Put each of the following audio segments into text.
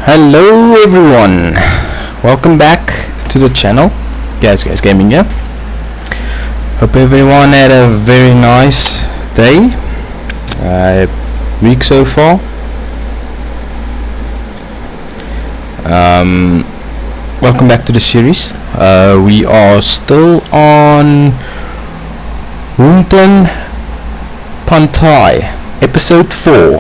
Hello everyone, welcome back to the channel. Guys Gaming here. Hope everyone had a very nice day, week so far. Welcome back to the series. We are still on Hutan Pantai, episode 4.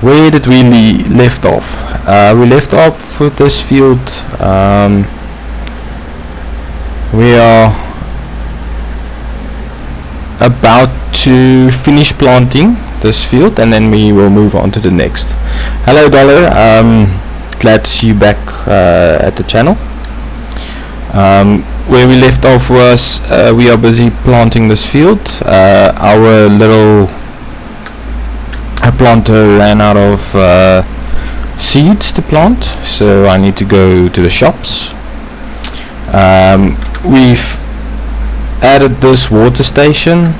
Where did we left off? We left off with this field. We are about to finish planting this field, and then we will move on to the next. Hello Dollar, glad to see you back at the channel. Where we left off was we are busy planting this field. Our little planter ran out of seeds to plant, so I need to go to the shops. We've added this water station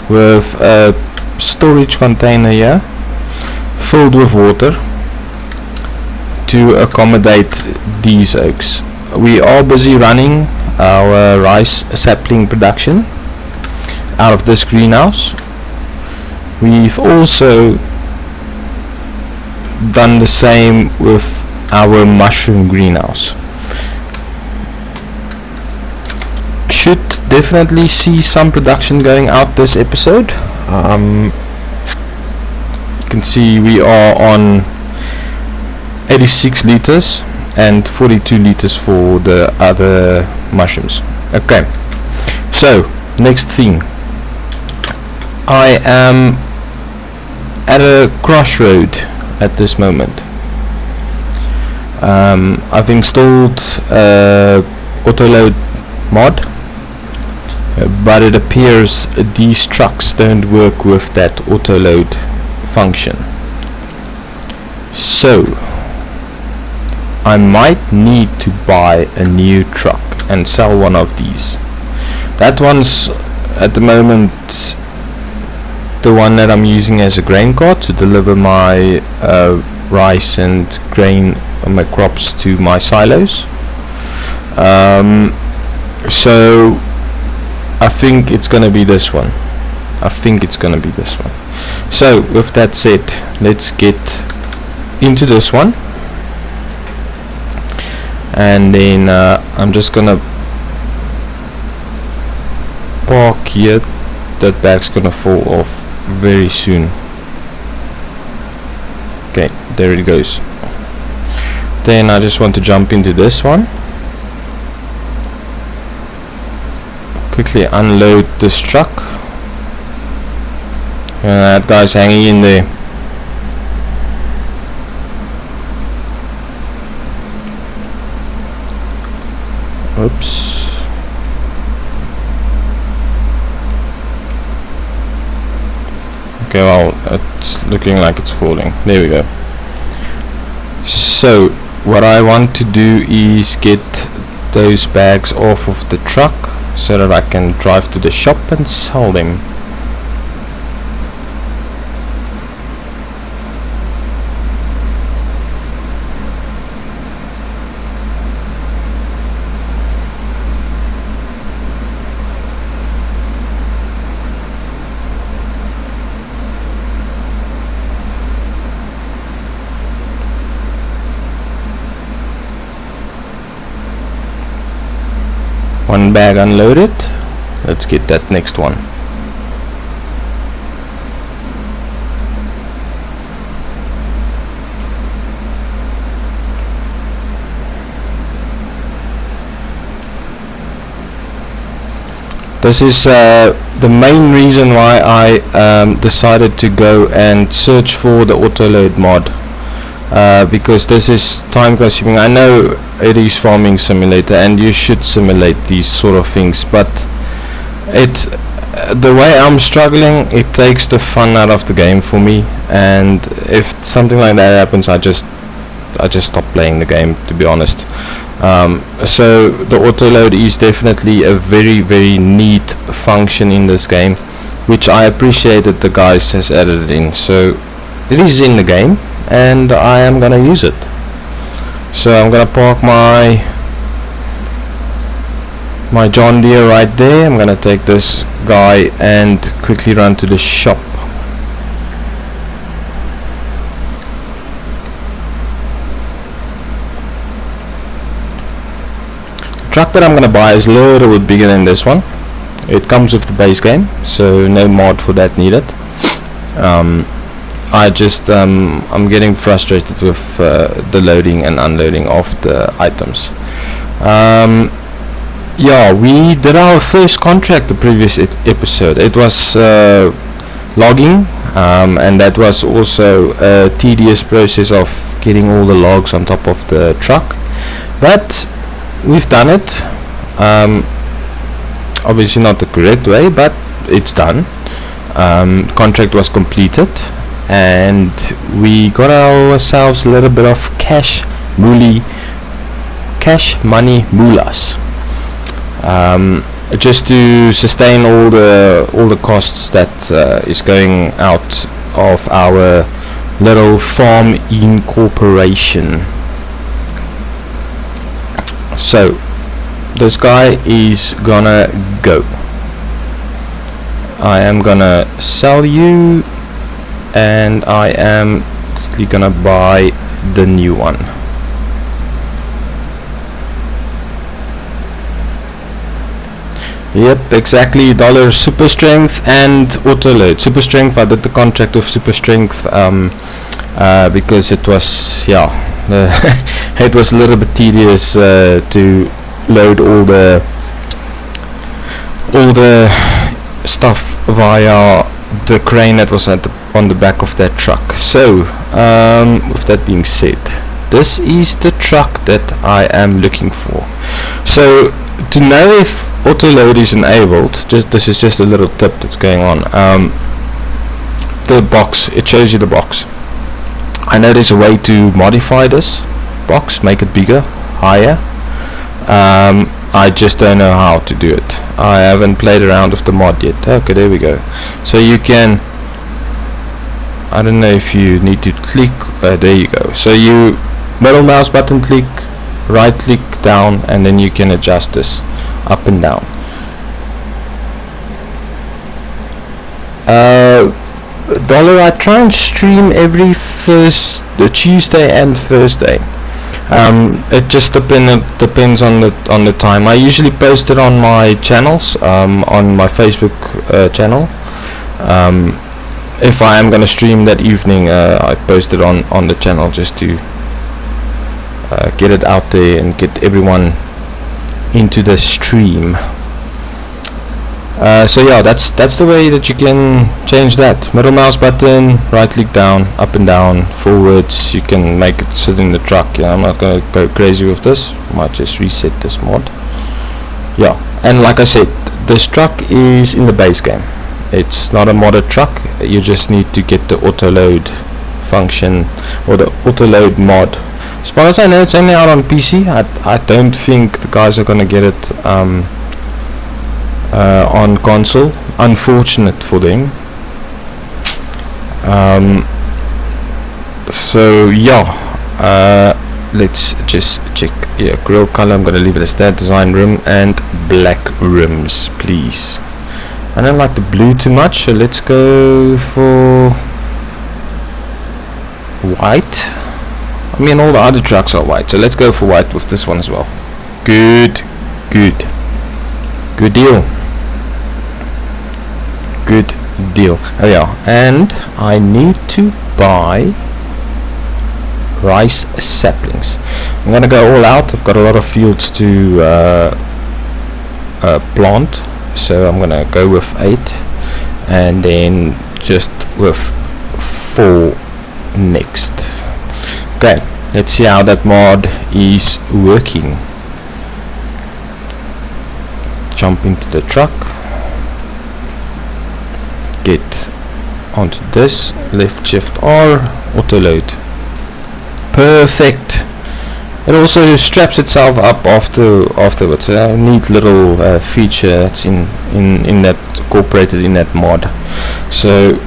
with a storage container here filled with water to accommodate these oaks. We are busy running our rice sapling production out of this greenhouse. We've also done the same with our mushroom greenhouse. Should definitely see some production going out this episode. You can see we are on 86 liters and 42 liters for the other mushrooms. Okay, so next thing, I am at a crossroad at this moment. I've installed autoload mod, but it appears these trucks don't work with that autoload function, so I might need to buy a new truck and sell one of these. That one's at the moment the one that I'm using as a grain cart to deliver my rice and grain, my crops to my silos. So I think it's gonna be this one. So with that said, let's get into this one, and then I'm just gonna park here. That bag's gonna fall off very soon. Okay, there it goes. Then I just want to jump into this one, quickly unload this truck, and that guy's hanging in there. Oops. Okay, well, it's looking like it's falling. There we go. So what I want to do is get those bags off of the truck so that I can drive to the shop and sell them. One bag unloaded. Let's get that next one. This is the main reason why I decided to go and search for the autoload mod, because this is time consuming. I know it is farming simulator and you should simulate these sort of things, but the way I'm struggling, it takes the fun out of the game for me, and if something like that happens, I just stop playing the game, to be honest. So the autoload is definitely a very neat function in this game, which I appreciate that the guys has added it in. So it is in the game and I am gonna use it. So I'm gonna park my John Deere right there. I'm gonna take this guy and quickly run to the shop. The truck that I'm gonna buy is a little bit bigger than this one. It comes with the base game, so no mod for that needed. I'm getting frustrated with the loading and unloading of the items. Yeah, we did our first contract the previous episode. It was logging, and that was also a tedious process of getting all the logs on top of the truck, but we've done it. Obviously not the correct way, but it's done. Contract was completed, and we got ourselves a little bit of cash money moolahs, just to sustain all the costs that is going out of our little farm incorporation. So this guy is gonna go. I am gonna sell you, and I am quickly gonna buy the new one. Yep, exactly. $, super strength and auto load. Super strength, I did the contract with super strength because it was, yeah, it was a little bit tedious to load all the stuff via the crane that was on the back of that truck. So with that being said, this is the truck that I am looking for. So to know if auto load is enabled, this is just a little tip that's going on. The box, it shows you the box. I know there's a way to modify this box, make it bigger, higher. I just don't know how to do it. I haven't played around with the mod yet. Okay, there we go. So you can, I don't know if you need to click, there you go. So you middle mouse button click, right click down, and then you can adjust this up and down. I try and stream every Tuesday and Thursday. It just depends on the time. I usually post it on my channels, on my Facebook channel. If I am going to stream that evening, I post it on the channel just to get it out there and get everyone into the stream. So yeah, that's the way that you can change that. Middle mouse button, right click down, up and down, forwards. You can make it sit in the truck. Yeah, I'm not gonna go crazy with this. Might just reset this mod. Yeah, and like I said, this truck is in the base game. It's not a modded truck. You just need to get the auto load function or the auto load mod. As far as I know, it's only out on PC. I don't think the guys are gonna get it on console. Unfortunate for them. So yeah, let's just check. Yeah, grill color, I'm gonna leave it as that. Design rim and black rims, please. I don't like the blue too much, so let's go for white. I mean, all the other trucks are white, so let's go for white with this one as well. Good deal. Good deal. Oh yeah, and I need to buy rice saplings. I'm gonna go all out. I've got a lot of fields to plant, so I'm gonna go with 8 and then just with 4 next. Okay, let's see how that mod is working. Jump into the truck, get onto this, left shift R, auto load. Perfect. It also straps itself up afterwards. A neat little feature that's in that, incorporated in that mod. So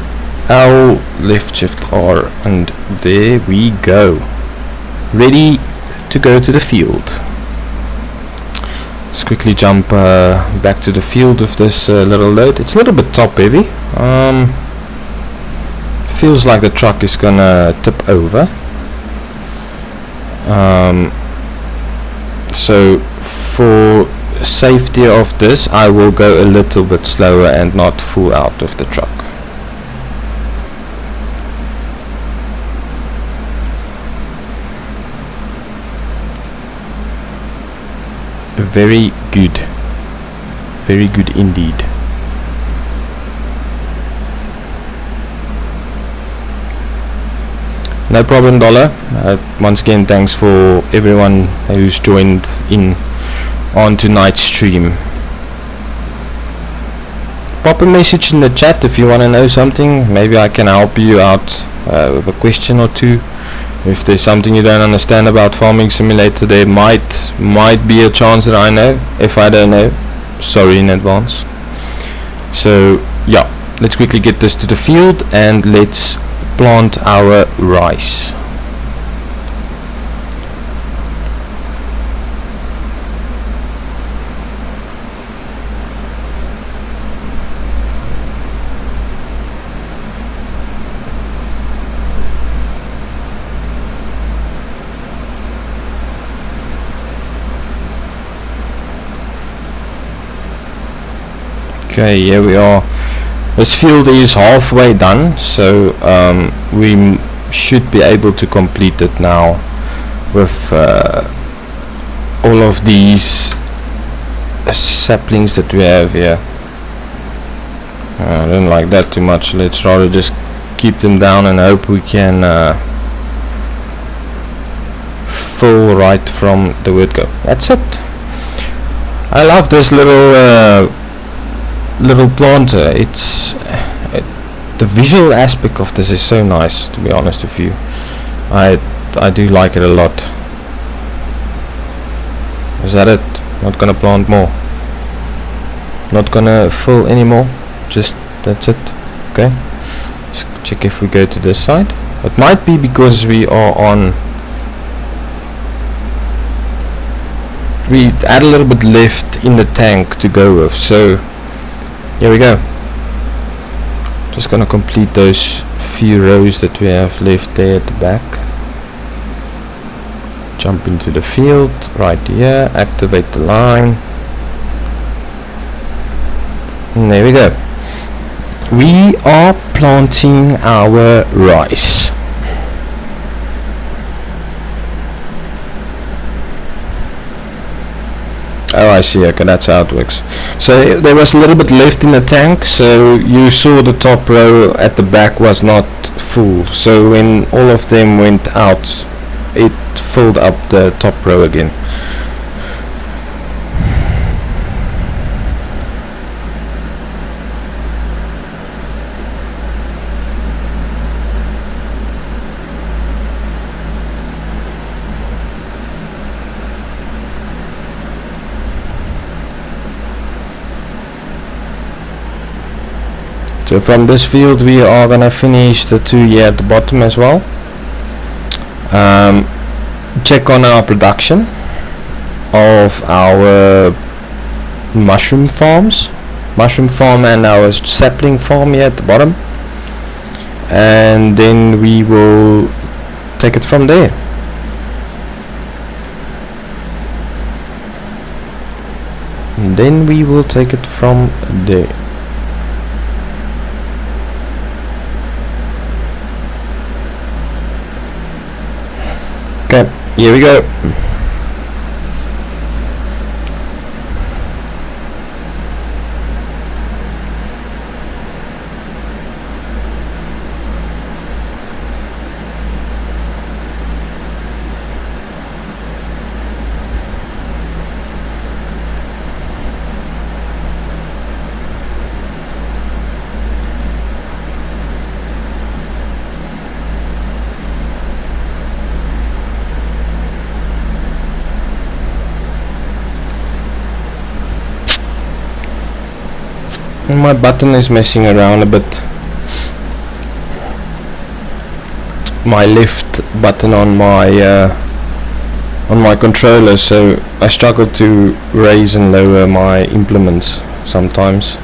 L, left shift R, and there we go. Ready to go to the field. Let's quickly jump back to the field with this little load. It's a little bit top heavy. Feels like the truck is gonna tip over. So for safety of this, I will go a little bit slower and not full out of the truck. Very good indeed. No problem, Dollar. Once again, thanks for everyone who's joined in on tonight's stream. Pop a message in the chat if you want to know something. Maybe I can help you out with a question or two. If there's something you don't understand about Farming Simulator, there might be a chance that I know. If I don't know, sorry in advance. So yeah, let's quickly get this to the field and let's plant our rice. Okay, here we are. This field is halfway done, so we should be able to complete it now with all of these saplings that we have here. I don't like that too much. Let's rather just keep them down and hope we can fill right from the word go. That's it. I love this little planter. It's the visual aspect of this is so nice, to be honest with you. I do like it a lot. Is that it? Not gonna plant more, not gonna fill anymore, just that's it. Okay, let's check if we go to this side. It might be because we are on, we add a little bit left in the tank to go with, so here we go. Just gonna complete those few rows that we have left there at the back. Jump into the field right here, activate the line, and there we go. We are planting our rice. Oh, I see. Okay, that's how it works. So there was a little bit left in the tank, so you saw the top row at the back was not full. So when all of them went out, it filled up the top row again. So from this field we are gonna finish the two here at the bottom as well. Check on our production of our mushroom farm and our sapling farm here at the bottom, and then we will take it from there. And then we will take it from there. Okay, here we go. My button is messing around a bit. My left button on my on my controller, so I struggle to raise and lower my implements sometimes.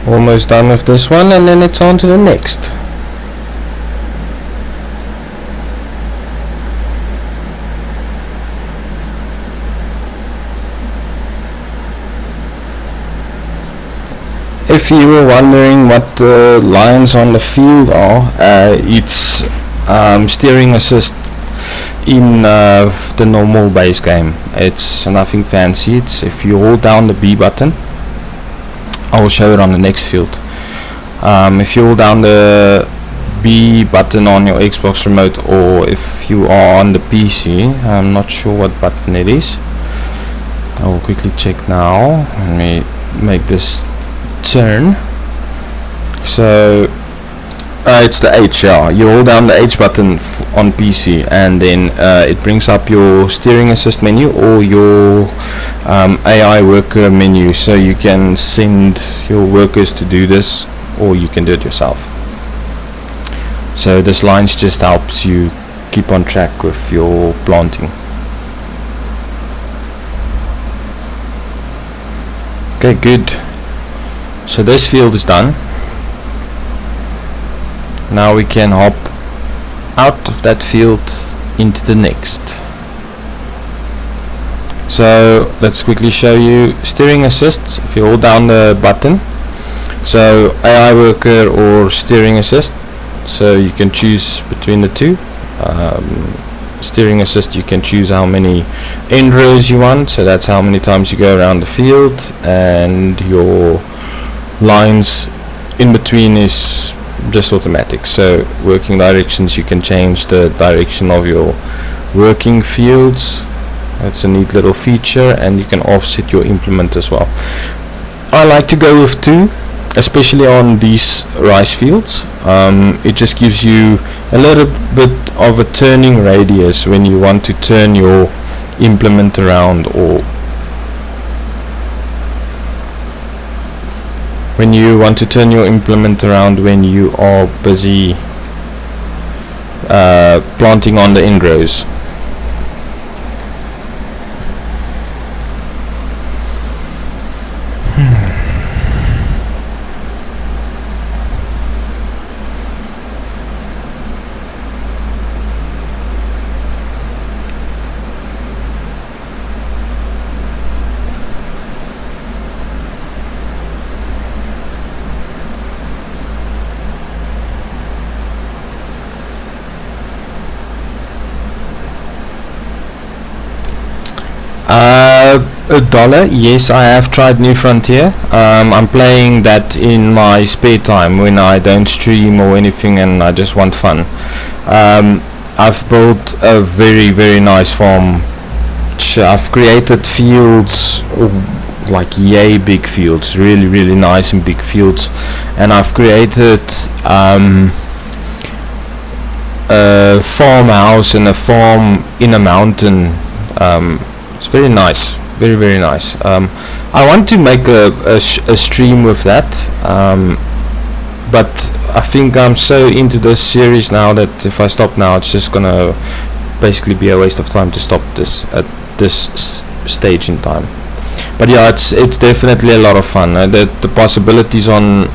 Almost done with this one, and then it's on to the next. If you were wondering what the lines on the field are, it's steering assist in the normal base game. It's nothing fancy. It's if you hold down the B button, I will show it on the next field. If you hold down the B button on your Xbox remote, or if you are on the PC, I'm not sure what button it is. I will quickly check now. Let me make this turn. So it's the H, yeah. You hold down the H button on PC, and then it brings up your steering assist menu or your AI worker menu, so you can send your workers to do this, or you can do it yourself. So this lines just helps you keep on track with your planting. Okay, good. So this field is done. Now we can hop out of that field into the next. So let's quickly show you steering assist. If you hold down the button, so AI worker or steering assist, so you can choose between the two. Steering assist, you can choose how many end rows you want, so that's how many times you go around the field, and your lines in between is just automatic. So working directions, you can change the direction of your working fields. That's a neat little feature, and you can offset your implement as well. I like to go with 2, especially on these rice fields. It just gives you a little bit of a turning radius when you want to turn your implement around, or when you want to turn your implement around when you are busy planting on the end rows. $1, yes, I have tried New Frontier. I'm playing that in my spare time when I don't stream or anything and I just want fun. I've built a very, very nice farm. I've created fields, like yay big fields, really, really nice and big fields, and I've created a farmhouse and a farm in a mountain. It's very nice, very, very nice. I want to make a stream with that, but I think I'm so into this series now that if I stop now, it's just gonna basically be a waste of time to stop this at this stage in time. But yeah, it's definitely a lot of fun. The possibilities on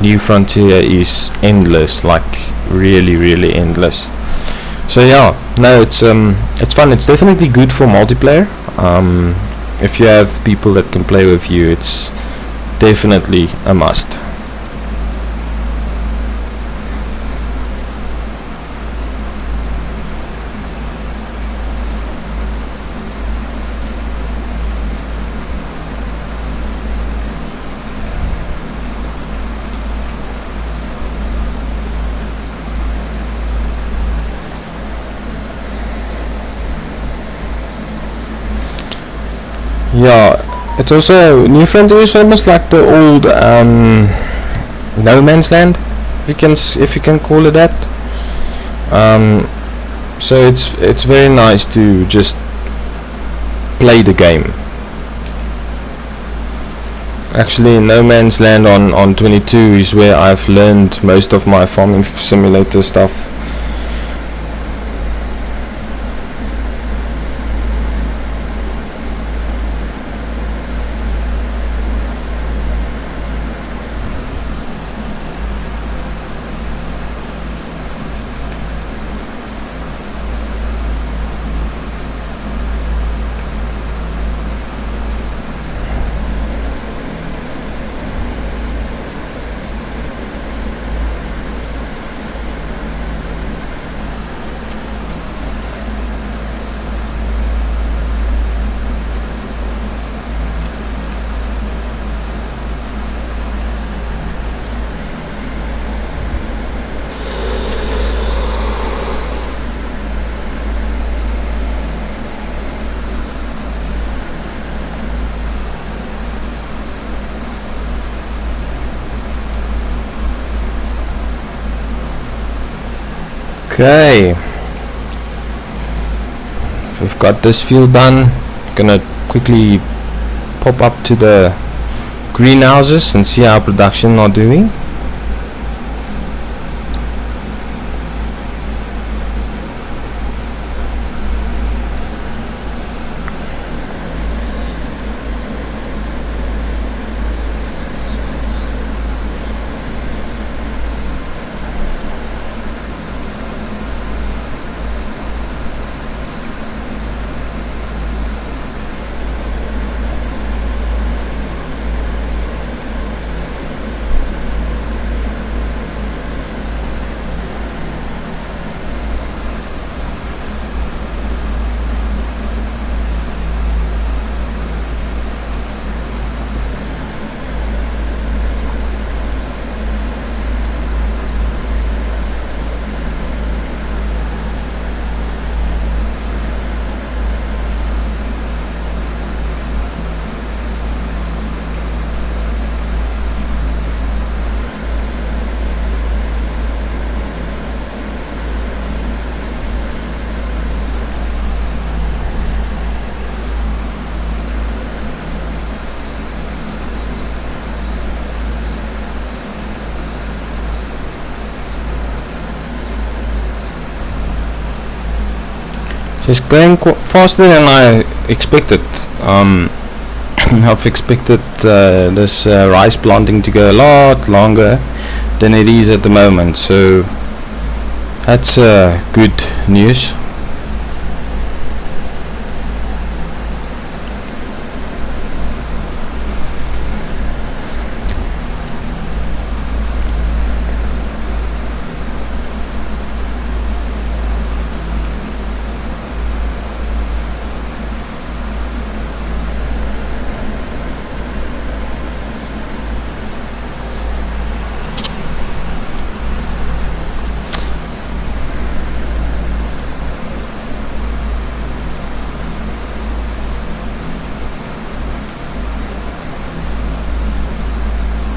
New Frontier is endless, like really endless. So yeah, no, it's fun. It's definitely good for multiplayer. If you have people that can play with you, it's definitely a must. Yeah, it's also New Frontier is almost like the old No Man's Land, if you can call it that. So it's very nice to just play the game. Actually, No Man's Land on 22 is where I've learned most of my farming simulator stuff. Okay, we've got this field done. Gonna quickly pop up to the greenhouses and see how production are doing. It's going faster than I expected. I've expected this rice planting to go a lot longer than it is at the moment, so that's good news.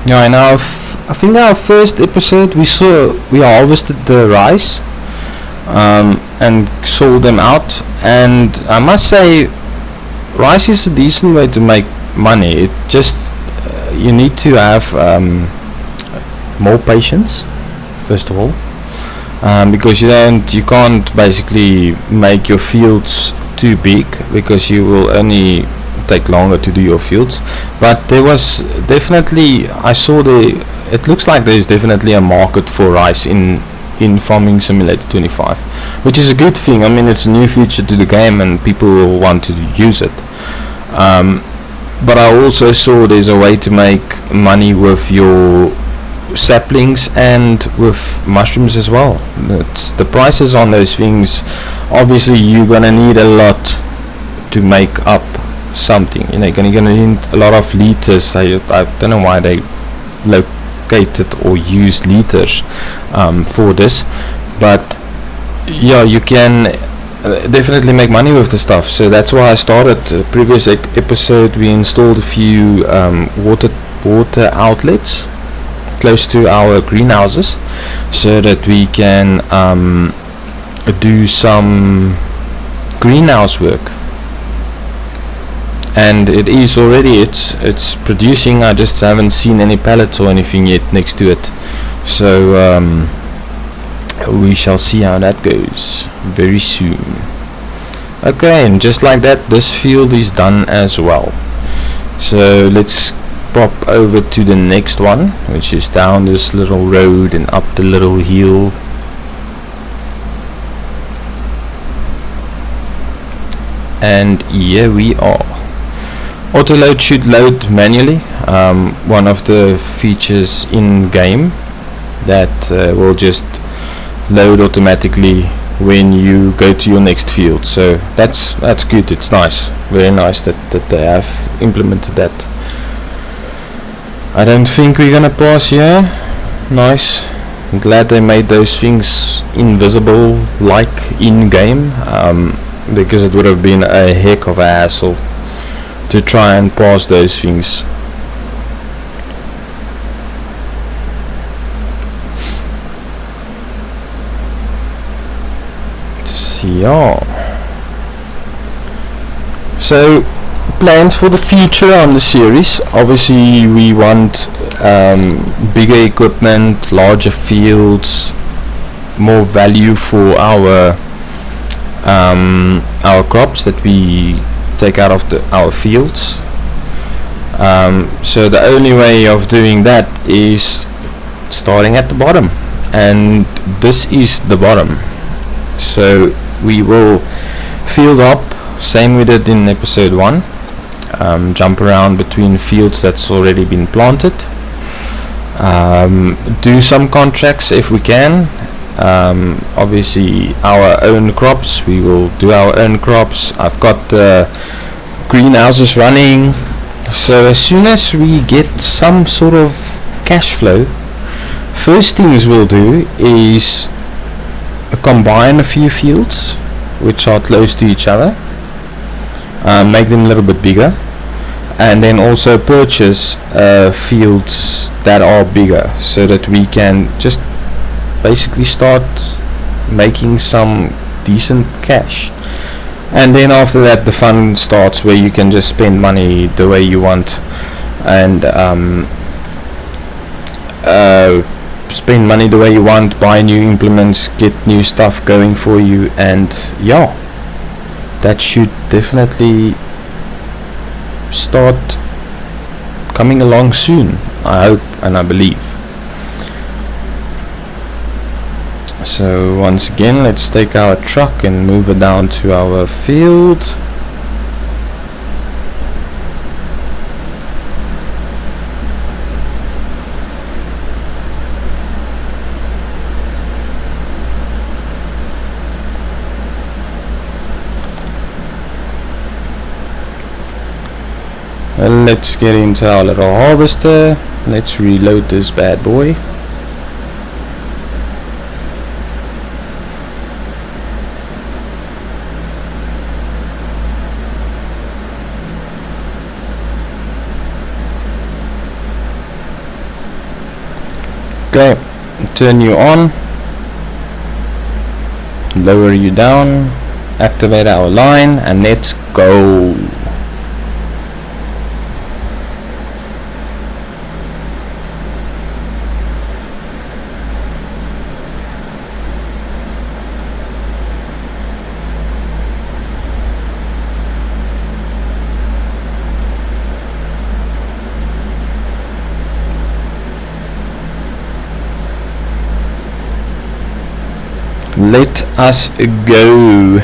Yeah, and I think our first episode we harvested the rice and sold them out, and I must say rice is a decent way to make money. It just you need to have more patience first of all, because you can't basically make your fields too big, because you will only take longer to do your fields. But there was definitely, I saw it looks like there's definitely a market for rice in Farming Simulator 25, which is a good thing. I mean, it's a new feature to the game and people will want to use it. But I also saw there's a way to make money with your saplings and with mushrooms as well. The prices on those things, obviously you're gonna need a lot to make up something. You know, you're gonna need a lot of liters. I don't know why they located or used liters for this, but yeah, you can definitely make money with the stuff. So that's why I started previous episode. We installed a few water outlets close to our greenhouses so that we can do some greenhouse work, and it is already it's producing. I just haven't seen any pallets or anything yet next to it, so we shall see how that goes very soon. Okay, and just like that, this field is done as well. So let's pop over to the next one, which is down this little road and up the little hill. And here we are. Auto load should load manually, one of the features in game that will just load automatically when you go to your next field. So that's good. It's nice, very nice that they have implemented that. I don't think we're gonna pass here. Nice. I'm glad they made those things invisible like in game, because it would have been a heck of a hassle to try and pass those things. Yeah. So plans for the future on the series. Obviously we want bigger equipment, larger fields, more value for our crops that we take out of our fields. So the only way of doing that is starting at the bottom, and this is the bottom. So we will field up, same we did in episode 1, jump around between fields that's already been planted, do some contracts if we can. Obviously our own crops, we will do our own crops. I've got the greenhouses running, so as soon as we get some sort of cash flow, first things we'll do is combine a few fields which are close to each other, make them a little bit bigger, and then also purchase fields that are bigger so that we can just basically start making some decent cash. And then after that the fun starts, where you can just spend money the way you want and spend money the way you want, buy new implements, get new stuff going for you, and yeah, that should definitely start coming along soon, I hope and I believe. So once again, let's take our truck and move it down to our field. Let's get into our little harvester. Let's reload this bad boy. Okay, turn you on, lower you down, activate our line, and let's go. let us go.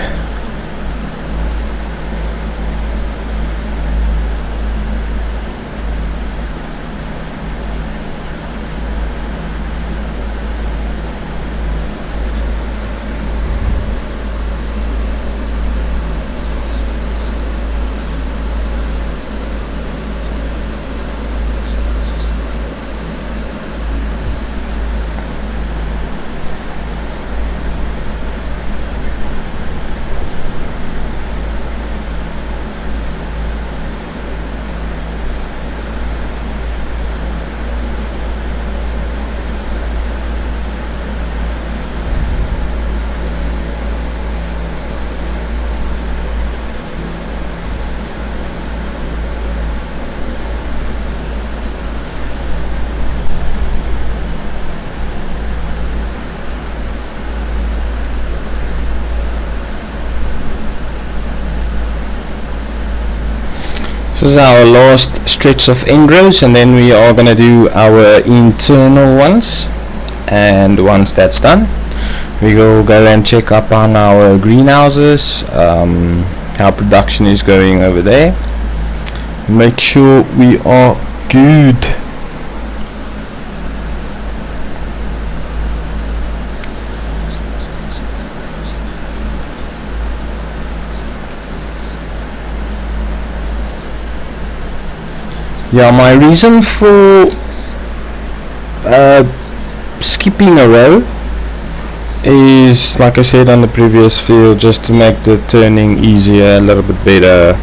This is our last stretch of end rows, and then we are gonna do our internal ones, and once that's done we will go and check up on our greenhouses, how production is going over there, make sure we are good. Yeah, my reason for skipping a row is, like I said on the previous field, just to make the turning easier, a little bit better,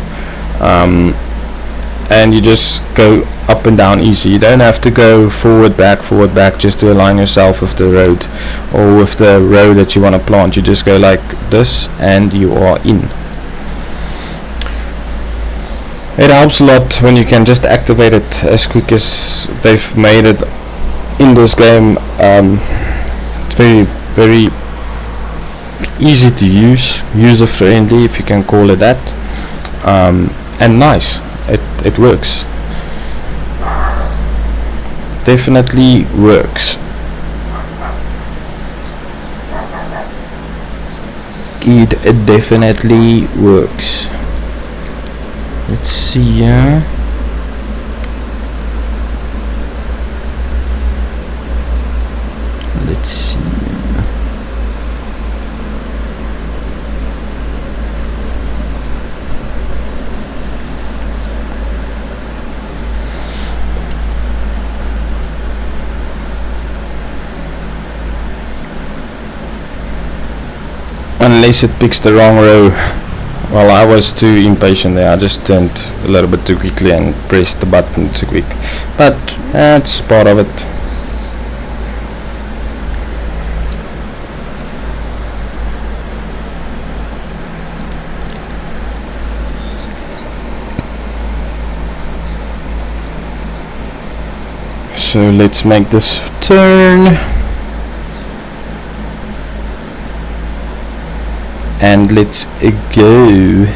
and you just go up and down easy. You don't have to go forward back just to align yourself with the road or with the row that you want to plant. You just go like this and you are in. It helps a lot when you can just activate it as quick as they've made it in this game. Very easy to use, user friendly if you can call it that, and nice. It works. Definitely works. It definitely works. Let's see, let's see. Unless it picks the wrong row. Well, I was too impatient there. I just turned a little bit too quickly and pressed the button too quick. But that's part of it. So let's make this turn. And let's go.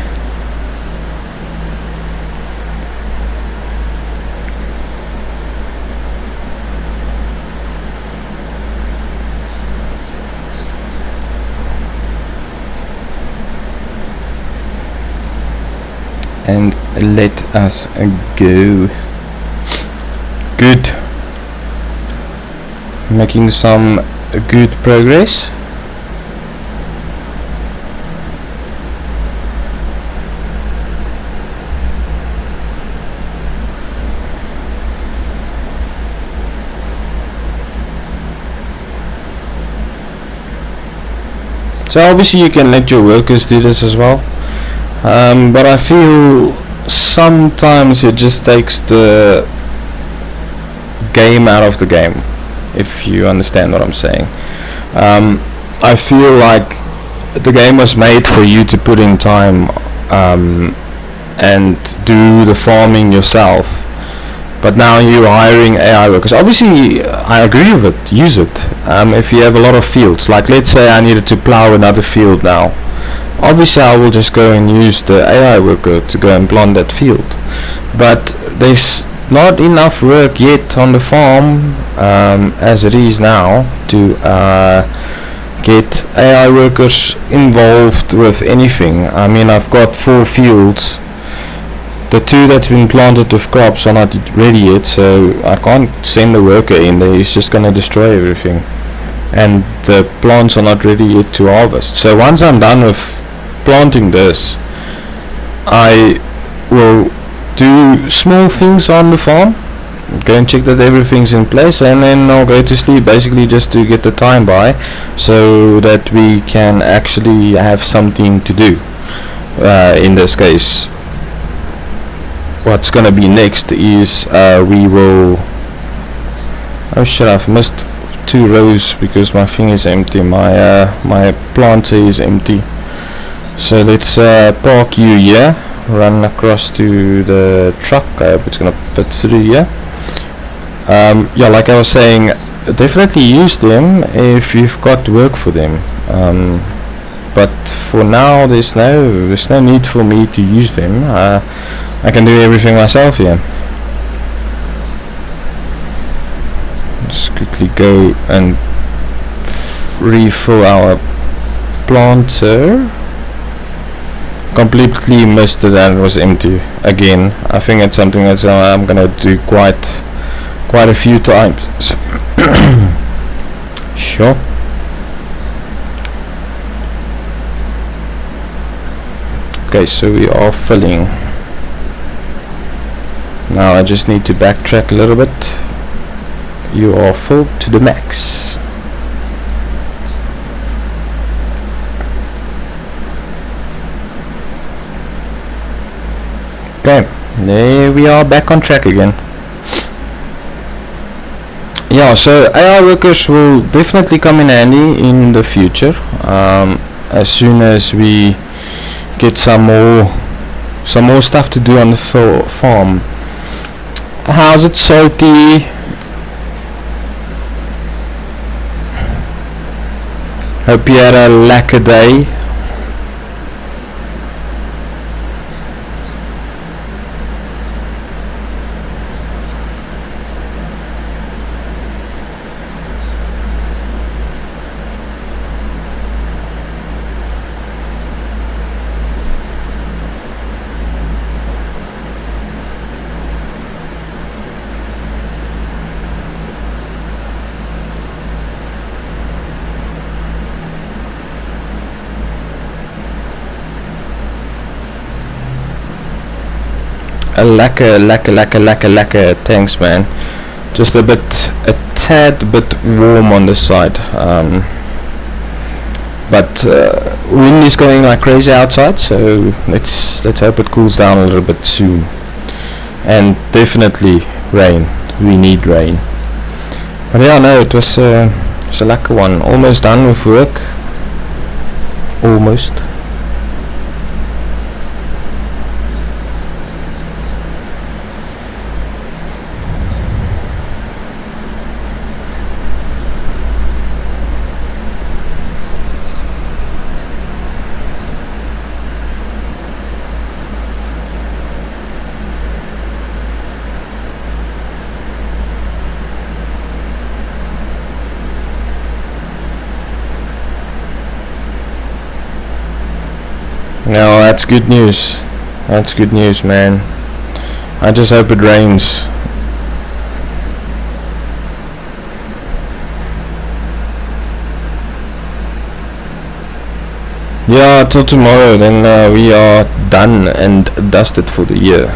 And let us go. Good. Making some good progress. So obviously you can let your workers do this as well, but I feel sometimes it just takes the game out of the game, if you understand what I'm saying. I feel like the game was made for you to put in time and do the farming yourself, but now you're hiring AI workers. Obviously I agree with it, use it. If you have a lot of fields, like let's say I needed to plow another field now, obviously I will just go and use the AI worker to go and plant that field. But there's not enough work yet on the farm as it is now to get AI workers involved with anything. I mean, I've got 4 fields. The 2 that's been planted with crops are not ready yet, so I can't send a worker in there. He's just gonna destroy everything. And the plants are not ready yet to harvest. So once I'm done with planting this, I will do small things on the farm, go and check that everything's in place, and then I'll go to sleep, basically just to get the time by, so that we can actually have something to do. In this case, what's gonna be next is we will, oh shit, I've missed 2 rows because my thing is empty, my planter is empty. So let's park you here, run across to the truck. I hope it's gonna fit through here. Yeah, like I was saying, definitely use them if you've got work for them, but for now there's no need for me to use them. I can do everything myself here. Just quickly go and refill our planter. Completely missed that it was empty again. I think it's something that I'm gonna do quite a few times. Sure. Okay, so we are filling. Now I just need to backtrack a little bit. You are filled to the max. Okay, there we are, back on track again. Yeah, so AI workers will definitely come in handy in the future, as soon as we get some more stuff to do on the farm. How's it, Salty? Hope you had a lacquer day. A lacquer, thanks man. Just a tad bit warm on this side, but wind is going like crazy outside, so let's hope it cools down a little bit soon. And definitely rain, we need rain. But yeah, no, it was a lacquer one. Almost done with work, almost. No, that's good news. That's good news, man. I just hope it rains. Yeah, till tomorrow, then we are done and dusted for the year.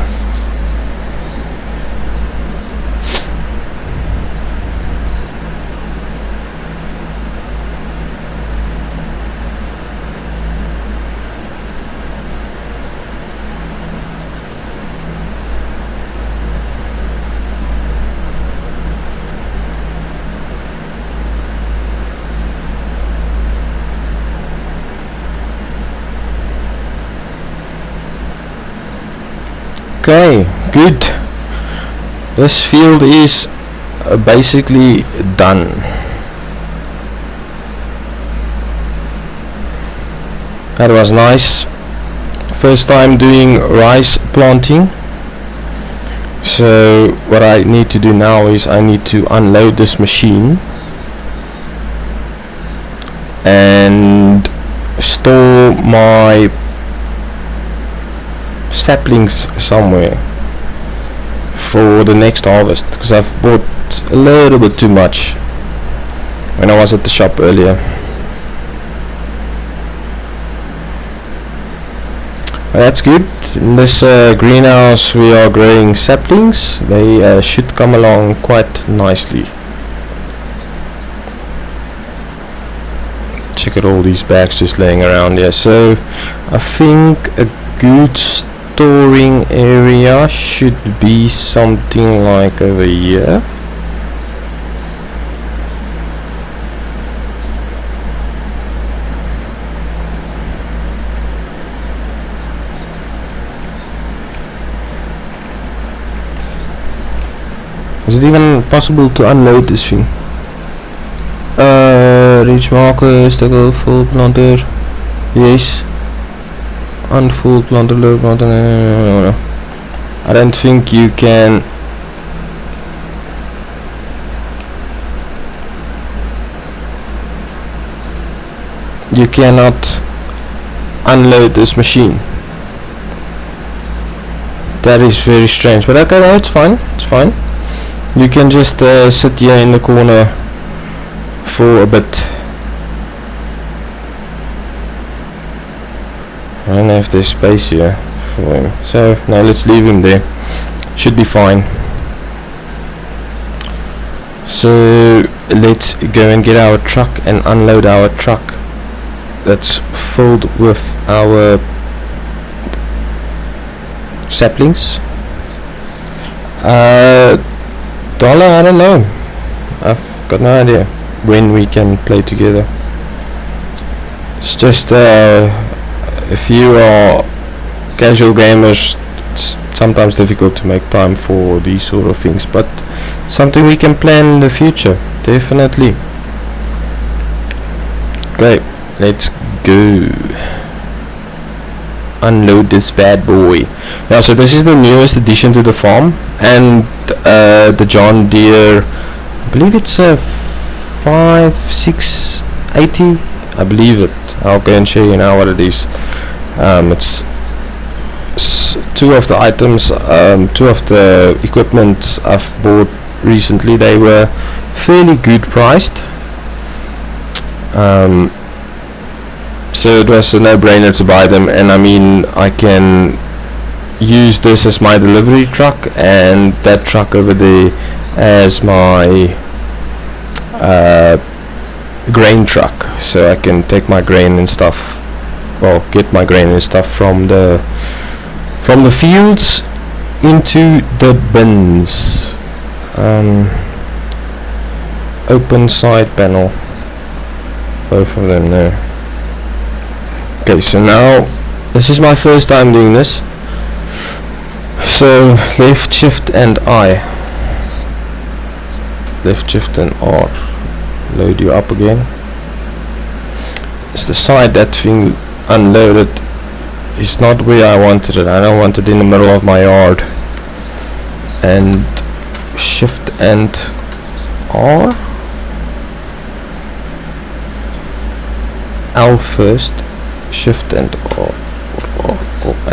Okay, good. This field is basically done. That was nice. First time doing rice planting. So what I need to do now is I need to unload this machine and store my saplings somewhere for the next harvest, because I've bought a little bit too much when I was at the shop earlier. That's good. In this greenhouse we are growing saplings. They should come along quite nicely. Check out all these bags just laying around here. So I think a good storing area should be something like over here. Is it even possible to unload this thing? Reach marker, stackle, full planter. Yes. Unfull planter, low planter. No. I don't think you can. You cannot unload this machine. That is very strange. But okay, no, it's fine. It's fine. You can just sit here in the corner for a bit. I don't know if there's space here for him. So now let's leave him there. Should be fine. So let's go and get our truck and unload our truck that's filled with our saplings. Dollar, I don't know. I've got no idea when we can play together. It's just if you are casual gamers, it's sometimes difficult to make time for these sort of things, but something we can plan in the future, definitely. Okay, let's go. Unload this bad boy. Yeah, so this is the newest addition to the farm, and the John Deere, I believe it's a 5680, I believe it. I'll go and show you now what it is. It's two of the items, two of the equipment I've bought recently. They were fairly good priced, so it was a no-brainer to buy them. And I mean, I can use this as my delivery truck and that truck over there as my grain truck, so I can take my grain and stuff, well, get my grain and stuff from the fields into the bins. Open side panel, both of them there. Okay, so now this is my first time doing this, so left shift and I, left shift and R, load you up again. It's the side that thing unloaded is not where I wanted it. I don't want it in the middle of my yard. And shift and R, L first, shift and R, or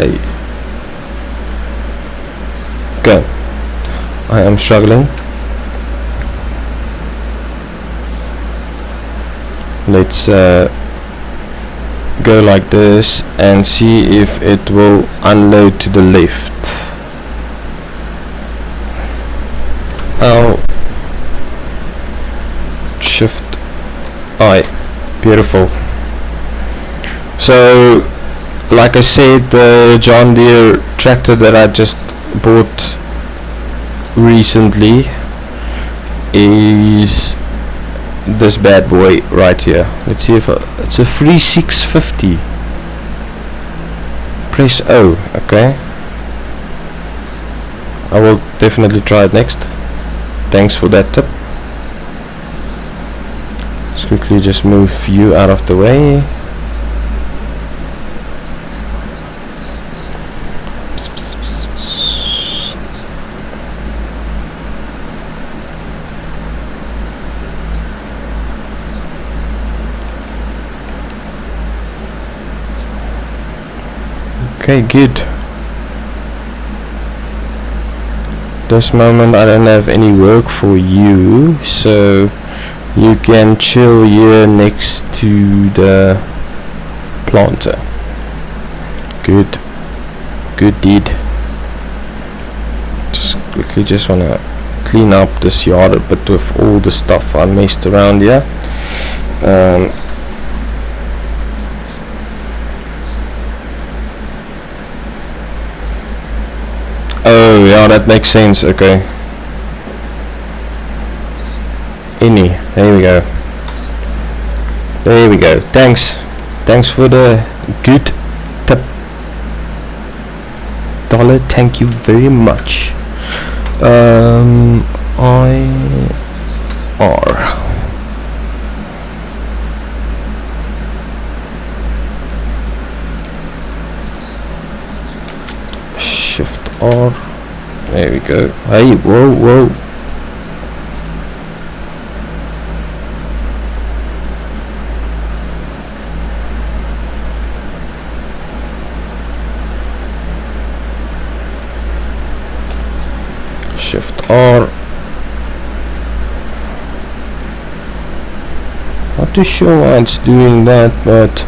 A. Go. I am struggling. Let's go like this and see if it will unload to the left. L, shift I. Beautiful. So like I said, the John Deere tractor that I just bought recently is this bad boy right here. Let's see if it's a 3650. Press O. Okay, I will definitely try it next. Thanks for that tip. Let's quickly just move you out of the way. Okay, good. This moment I don't have any work for you, so you can chill here next to the planter. Good. Good deed. Just wanna clean up this yard a bit with all the stuff I messed around here. Oh yeah, that makes sense. Okay. There we go. There we go. Thanks for the good tip. Dollar, thank you very much. Shift R. There we go. Hey, whoa. Shift R. Not too sure why it's doing that, but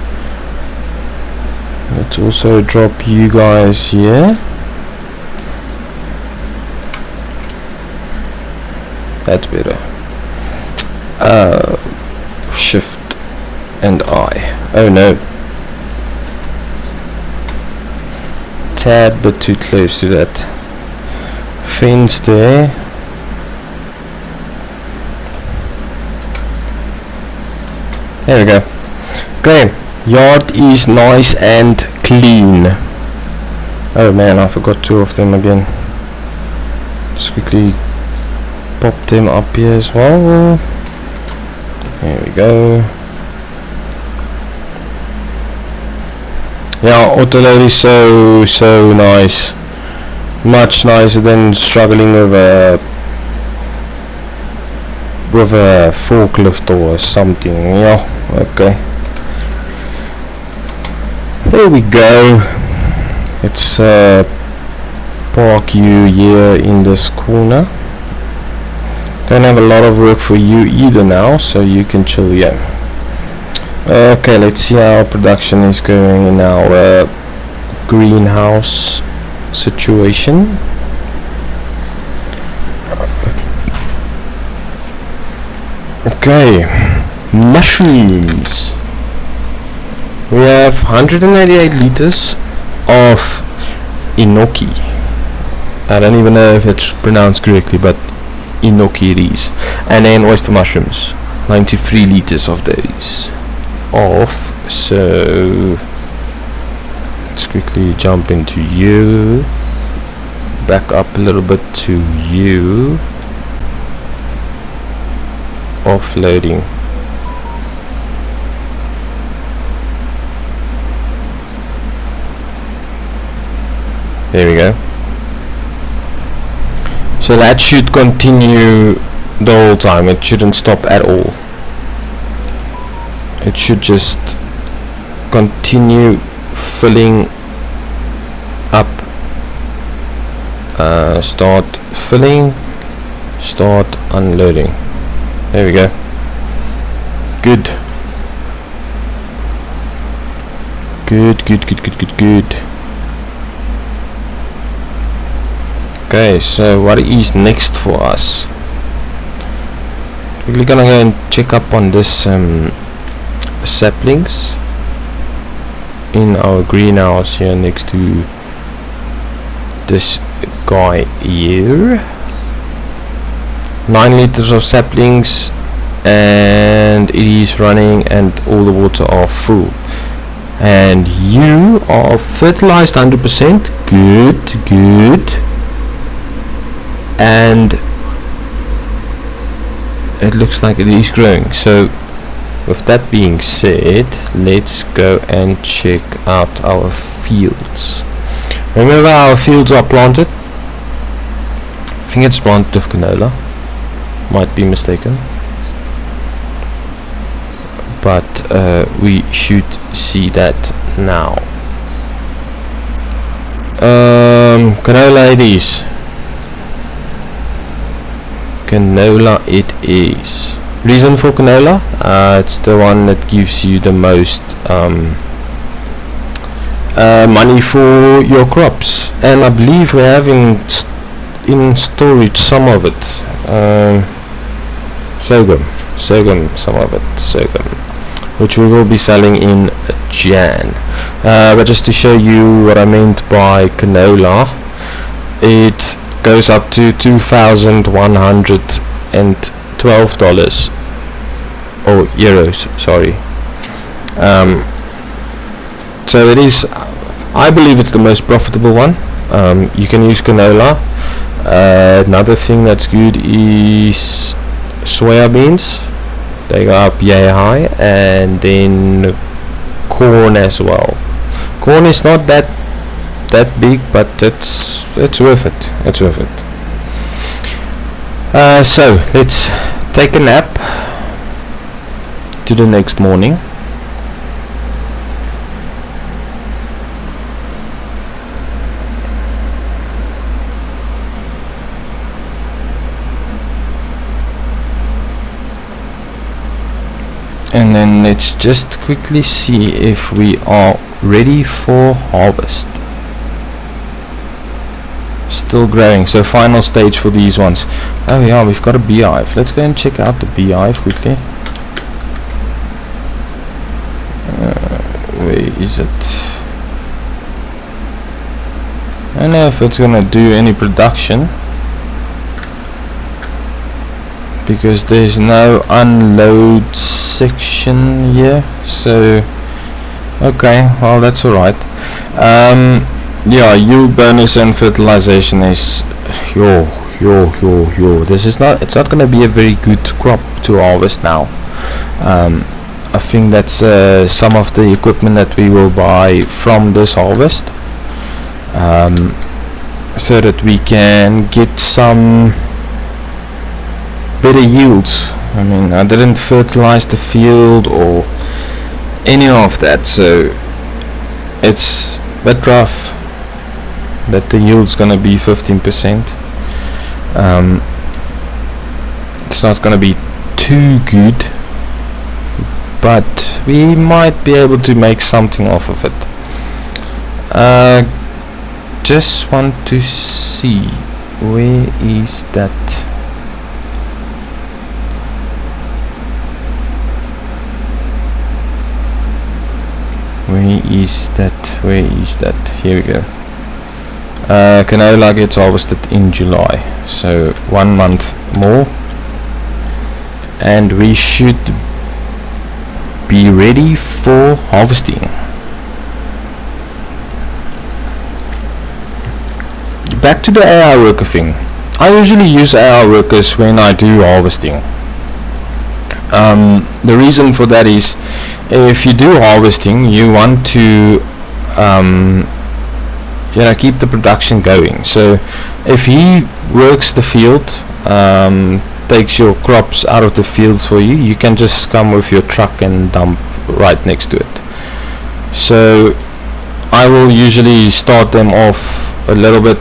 let's also drop you guys here. That's better. Shift and I. Oh no. Tad bit too close to that fence there. There we go. Okay, yard is nice and clean. Oh man, I forgot two of them again. Just quickly pop them up here as well. There we go. Yeah, autoload is so nice. Much nicer than struggling with a forklift or something. Yeah, okay. There we go. Let's park you here in this corner. Don't have a lot of work for you either now, so you can chill here. Okay, let's see how production is going in our greenhouse situation. Okay, mushrooms. We have 188 liters of enoki. I don't even know if it's pronounced correctly, but enoki it is. And then oyster mushrooms, 93 liters of those off. So let's quickly jump into you, back up a little bit to you, offloading. There we go. So that should continue the whole time. It shouldn't stop at all. It should just continue filling up. Start filling, start unloading. There we go. Good. Good. Okay, so what is next for us? We're gonna go and check up on this saplings in our greenhouse here next to this guy here. 9 liters of saplings, and it is running, and all the water are full. And you are fertilized 100%. Good. And it looks like it is growing. So with that being said, let's go and check out our fields. Remember, our fields are planted. I think it's planted with canola, might be mistaken, but we should see that now. Canola it is. Canola it is. Reason for canola? It's the one that gives you the most money for your crops, and I believe we have in storage some of it. Sorghum, some of it, sorghum, which we will be selling in Jan. But just to show you what I meant by canola, it goes up to $2,112 or euros, sorry. So it is, I believe it's the most profitable one. You can use canola. Another thing that's good is soya beans. They go up yay high, and then corn as well. Corn is not that big, but it's worth it. It's worth it. So let's take a nap to the next morning. And then let's just quickly see if we are ready for harvest. Still growing, so final stage for these ones. Oh yeah, we've got a beehive. Let's go and check out the beehive quickly. Where is it? I don't know if it's gonna do any production, because there's no unload section here. So okay, well that's alright. Yeah, yield bonus and fertilization is this is not, it's not gonna be a very good crop to harvest now. I think that's some of the equipment that we will buy from this harvest, so that we can get some better yields. I mean, I didn't fertilize the field or any of that, so it's a bit rough that the yield's gonna be 15%. It's not gonna be too good, but we might be able to make something off of it. Just want to see, where is that? Where is that? Here we go. Canola gets harvested in July, so 1 month more, and we should be ready for harvesting. Back to the AI worker thing. I usually use AI workers when I do harvesting. The reason for that is, if you do harvesting, you want to keep the production going. So if he works the field, takes your crops out of the fields for you, you can just come with your truck and dump right next to it. So I will usually start them off a little bit,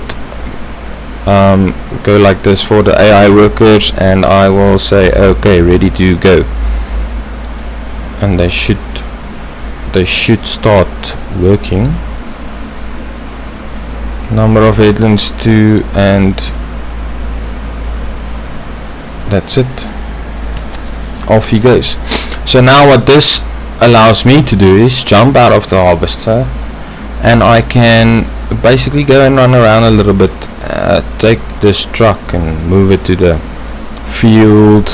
go like this for the AI workers, and I will say okay, ready to go, and they should start working. Number of headlands 2, and that's it. Off he goes. So now what this allows me to do is jump out of the harvester, and I can basically go and run around a little bit, take this truck and move it to the field,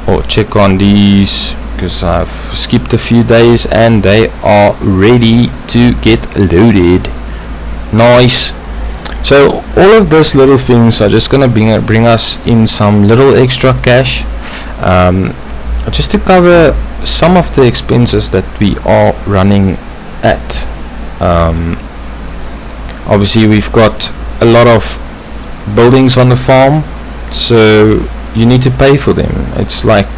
or check on these, because I've skipped a few days and they are ready to get loaded. Nice. So all of those little things are just gonna bring us in some little extra cash, just to cover some of the expenses that we are running at. Obviously we've got a lot of buildings on the farm, so you need to pay for them. It's like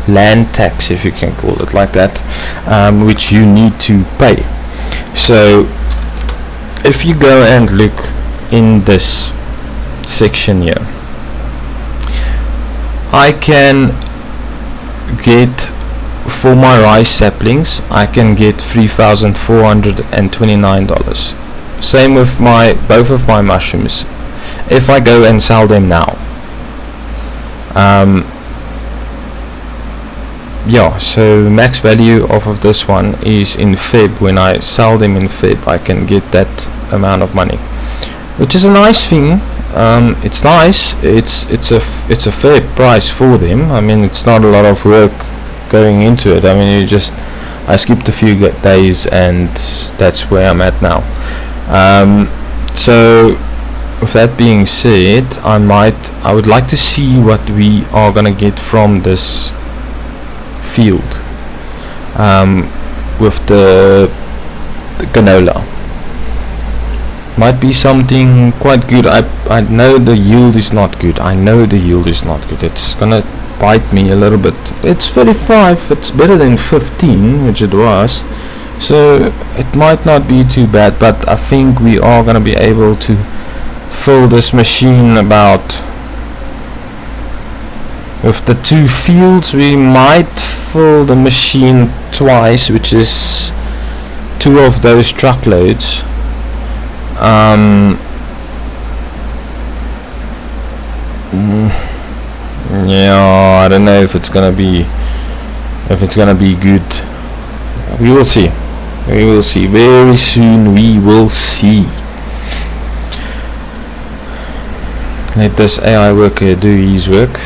land tax, if you can call it like that, which you need to pay. So if you go and look in this section here, I can get, for my rice saplings, I can get $3,429. Same with both of my mushrooms. If I go and sell them now, yeah, so max value of this one is in Feb. When I sell them in Feb, I can get that amount of money, which is a nice thing. It's nice. It's a fair price for them. I mean, it's not a lot of work going into it. I mean, I skipped a few days, and that's where I'm at now. So with that being said, I would like to see what we are gonna get from this field with the canola. Might be something quite good. I know the yield is not good. It's gonna bite me a little bit. It's 35. It's better than 15, which it was, so it might not be too bad. But I think we are gonna be able to fill this machine about, with the 2 fields, we might fill the machine twice, which is 2 of those truckloads. Yeah, I don't know if it's gonna be good. We will see. Very soon we will see. Let this AI worker do his work.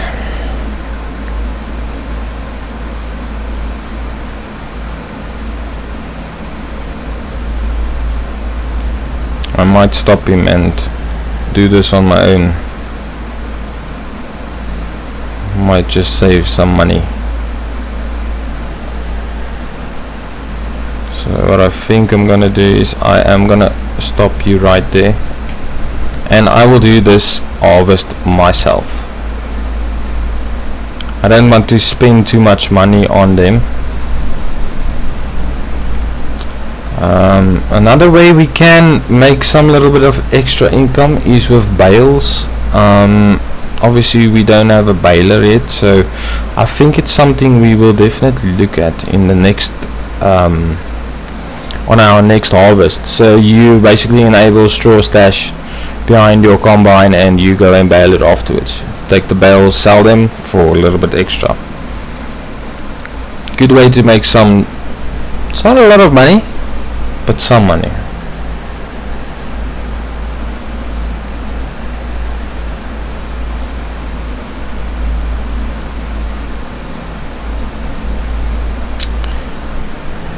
I might stop him and do this on my own. Might just save some money. So what I think I'm gonna do is I am gonna stop you right there, and I will do this harvest myself. I don't want to spend too much money on them. Another way we can make some little bit of extra income is with bales. Obviously we don't have a baler yet, so I think it's something we will definitely look at in the next on our next harvest. So you basically enable straw stash behind your combine, and you go and bale it afterwards. Take the bales, sell them for a little bit extra. Good way to make some, it's not a lot of money, but some money.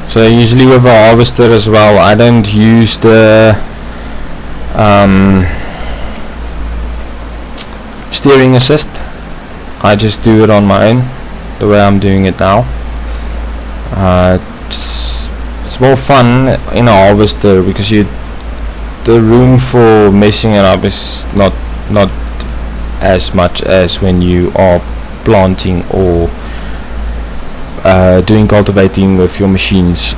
So usually with a harvester as well, I don't use the steering assist. I just do it on my own, the way I'm doing it now. It's more fun in a harvester because the room for messing it up is not as much as when you are planting or doing cultivating with your machines.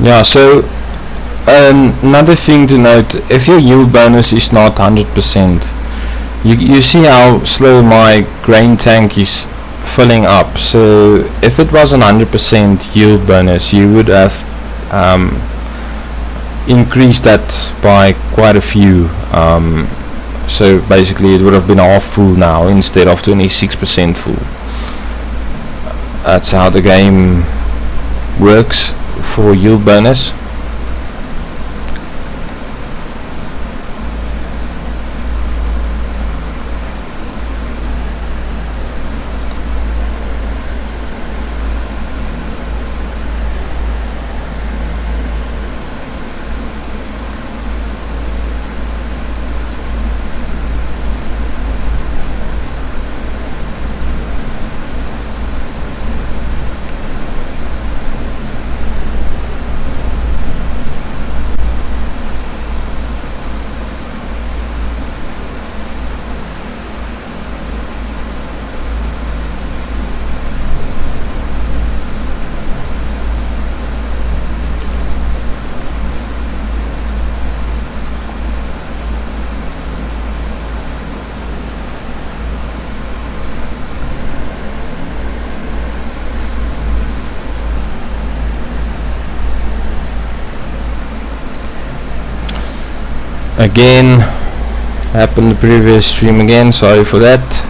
Yeah, so another thing to note, if your yield bonus is not 100%, you see how slow my grain tank is filling up. So if it was 100% yield bonus, you would have increased that by quite a few. So basically it would have been half full now instead of 26% full. That's how the game works for yield bonus. again happened the previous stream again, sorry for that.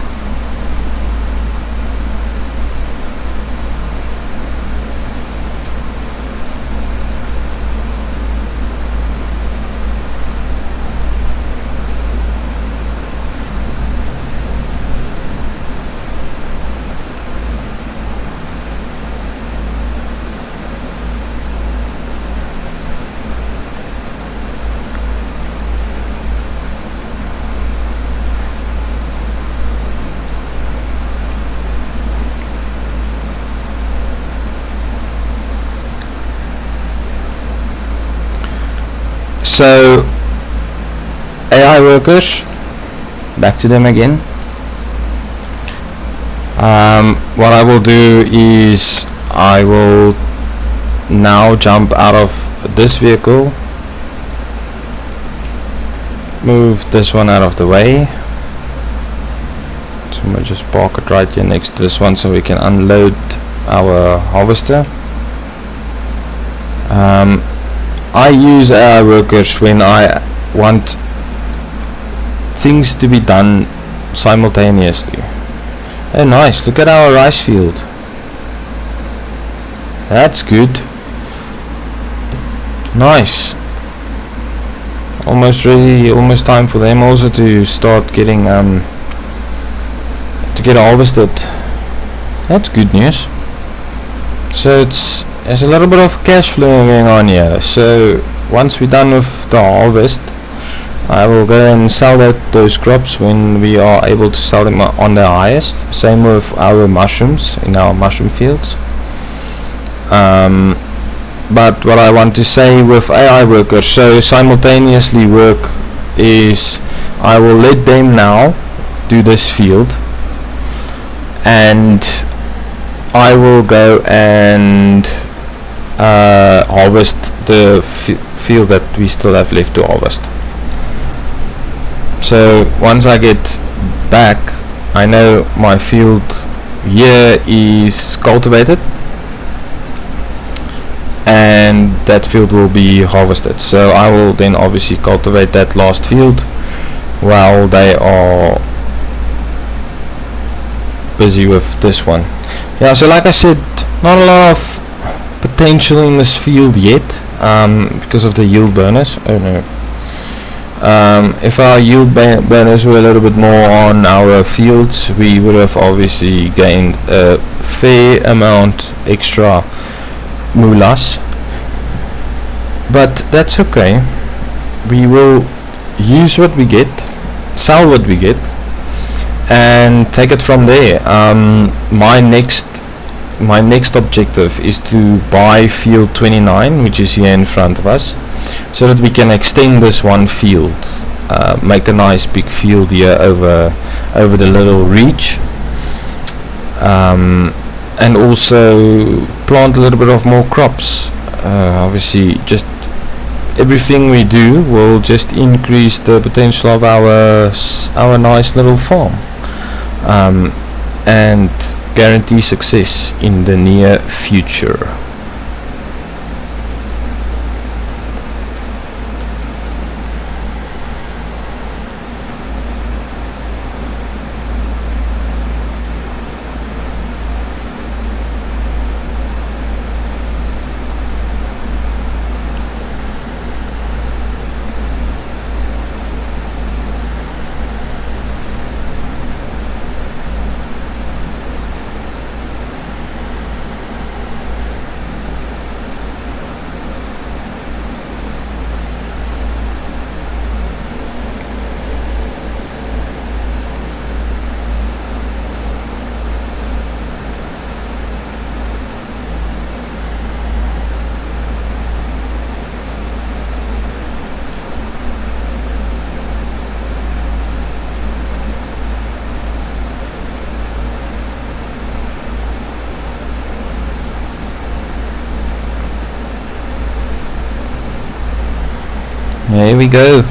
So AI workers, back to them again. What I will do is I will now jump out of this vehicle, move this one out of the way. So I'm going to just park it right here next to this one so we can unload our harvester. I use AI workers when I want things to be done simultaneously. Oh nice, look at our rice field. That's good. Nice. Almost ready, almost time for them also to start getting to get harvested. That's good news. So there's a little bit of cash flow going on here. So once we're done with the harvest, I will go and sell those crops when we are able to sell them on the highest. Same with our mushrooms in our mushroom fields. But what I want to say with AI workers, so simultaneously work is I will let them now do this field, and I will go and harvest the field that we still have left to harvest. So once I get back, I know my field here is cultivated and that field will be harvested. So I will then obviously cultivate that last field while they are busy with this one. Yeah, so like I said, not a lot of potential in this field yet because of the yield bonus. Oh no. If our yield bonus were a little bit more on our fields, we would have obviously gained a fair amount extra moolahs, but that's okay. We will use what we get, sell what we get, and take it from there. My next objective is to buy field 29, which is here in front of us, so that we can extend this one field, make a nice big field here over the little reach, and also plant a little bit of more crops. Obviously just everything we do will just increase the potential of our nice little farm, and guarantee success in the near future. There we go.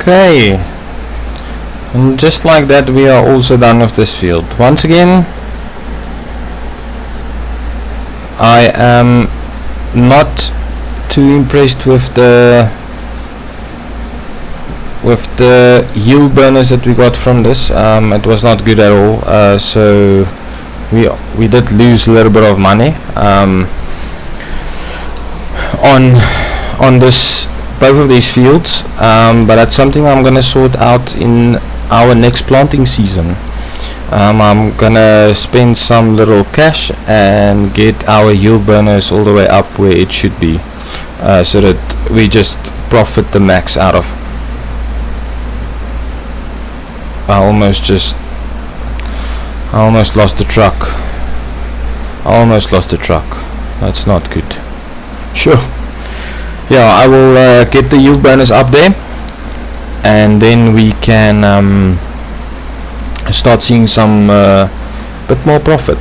Okay, and just like that we are also done with this field. Once again, I am not too impressed with the yield bonus that we got from this. It was not good at all, so we did lose a little bit of money on this, both of these fields, but that's something I'm gonna sort out in our next planting season. I'm gonna spend some little cash and get our yield bonus all the way up where it should be, so that we just profit the max out of. I almost lost the truck. That's not good. Sure. Yeah, I will get the yield bonus up there, and then we can start seeing some bit more profit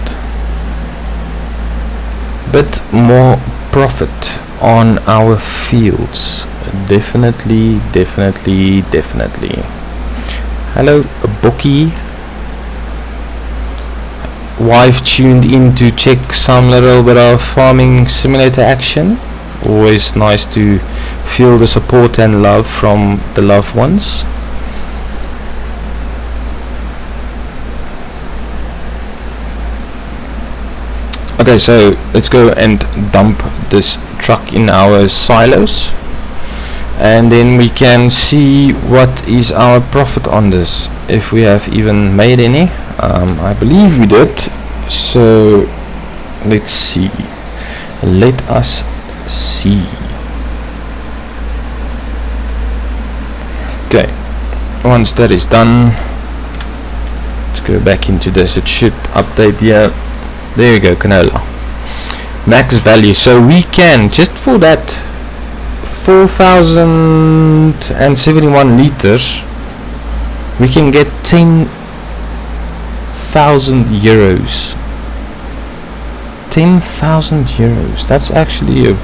on our fields. Definitely. Hello, Bookie. Wife tuned in to check some little bit of farming simulator action. Always nice to feel the support and love from the loved ones. Okay, so let's go and dump this truck in our silos, and then we can see what is our profit on this, if we have even made any. I believe we did, so let's see. Let us see. Okay, once that is done, let's go back into this. It should update here. There we go, canola max value. So we can, just for that 4,071 liters, we can get 10,000 euros. 10,000 euros. That's actually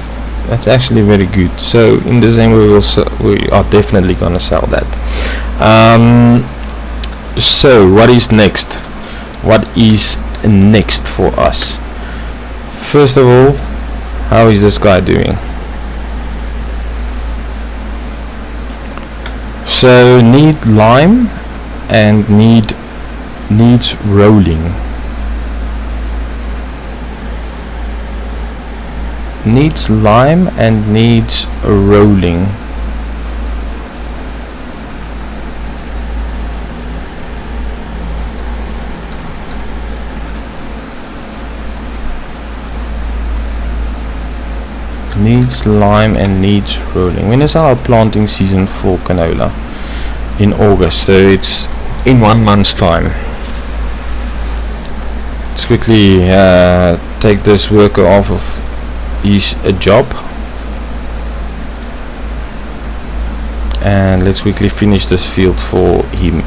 very good. So in December we are definitely gonna sell that. So what is next? What is next for us? First of all, how is this guy doing? So need lime and needs rolling. Needs lime and needs rolling. Needs lime and needs rolling. When is our planting season for canola? In August, so it's in 1 month's time. Let's quickly take this worker off of his job, and let's quickly finish this field for him.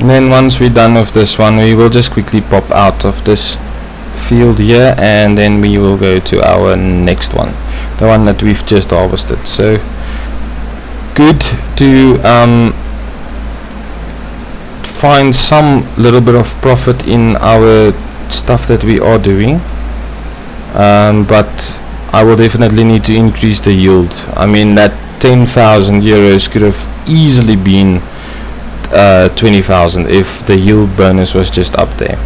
And then once we're done with this one, we will just quickly pop out of this field here, and then we will go to our next one, the one that we've just harvested. So good to find some little bit of profit in our stuff that we are doing, but I will definitely need to increase the yield. I mean, that 10,000 euros could have easily been 20,000 if the yield bonus was just up there.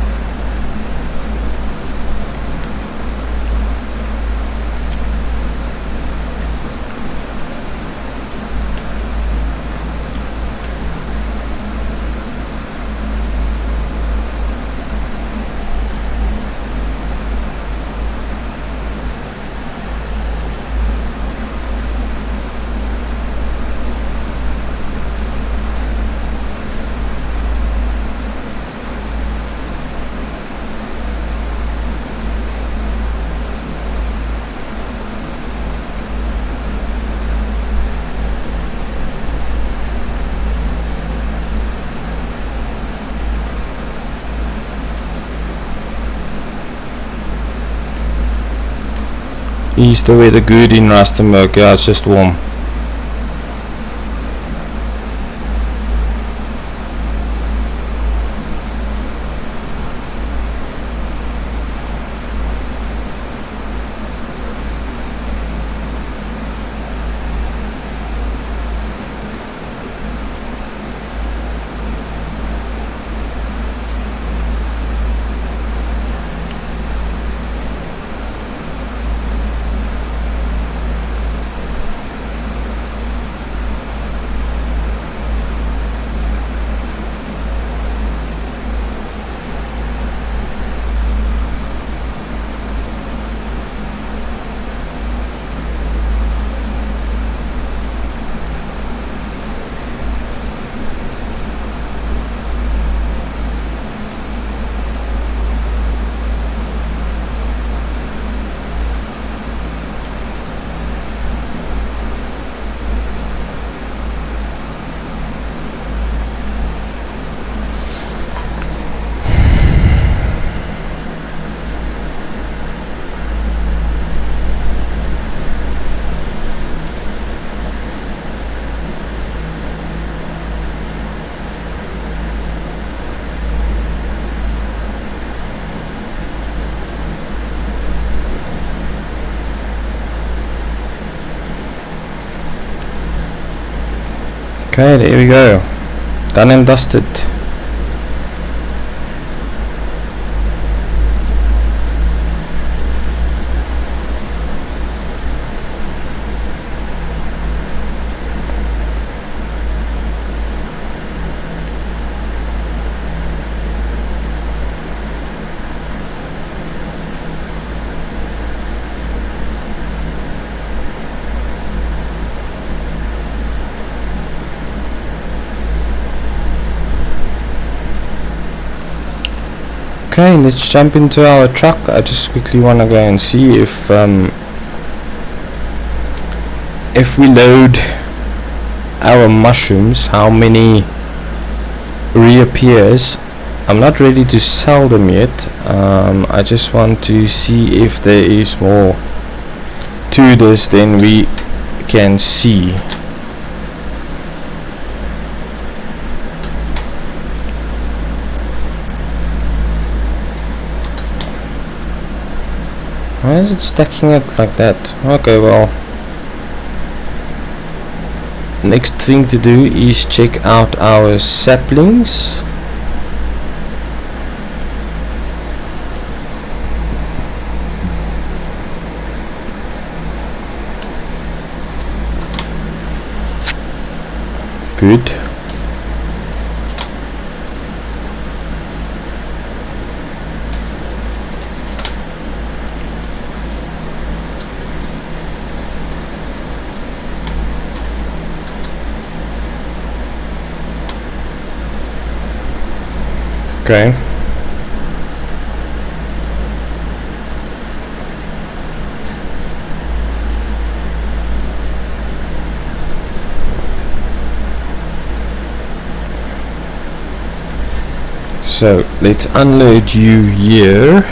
Is the weather good in Rustenburg? Yeah, it's just warm. Okay, there we go. Done and dusted. Okay, let's jump into our truck. I just quickly want to go and see if we load our mushrooms, how many reappears. I'm not ready to sell them yet. I just want to see if there is more to this than we can see. Why is it stacking it like that? Okay, well, next thing to do is check out our saplings. Good. Okay. So let's unload you here.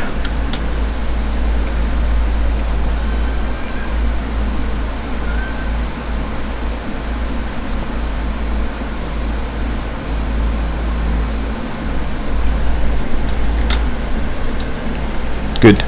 Good.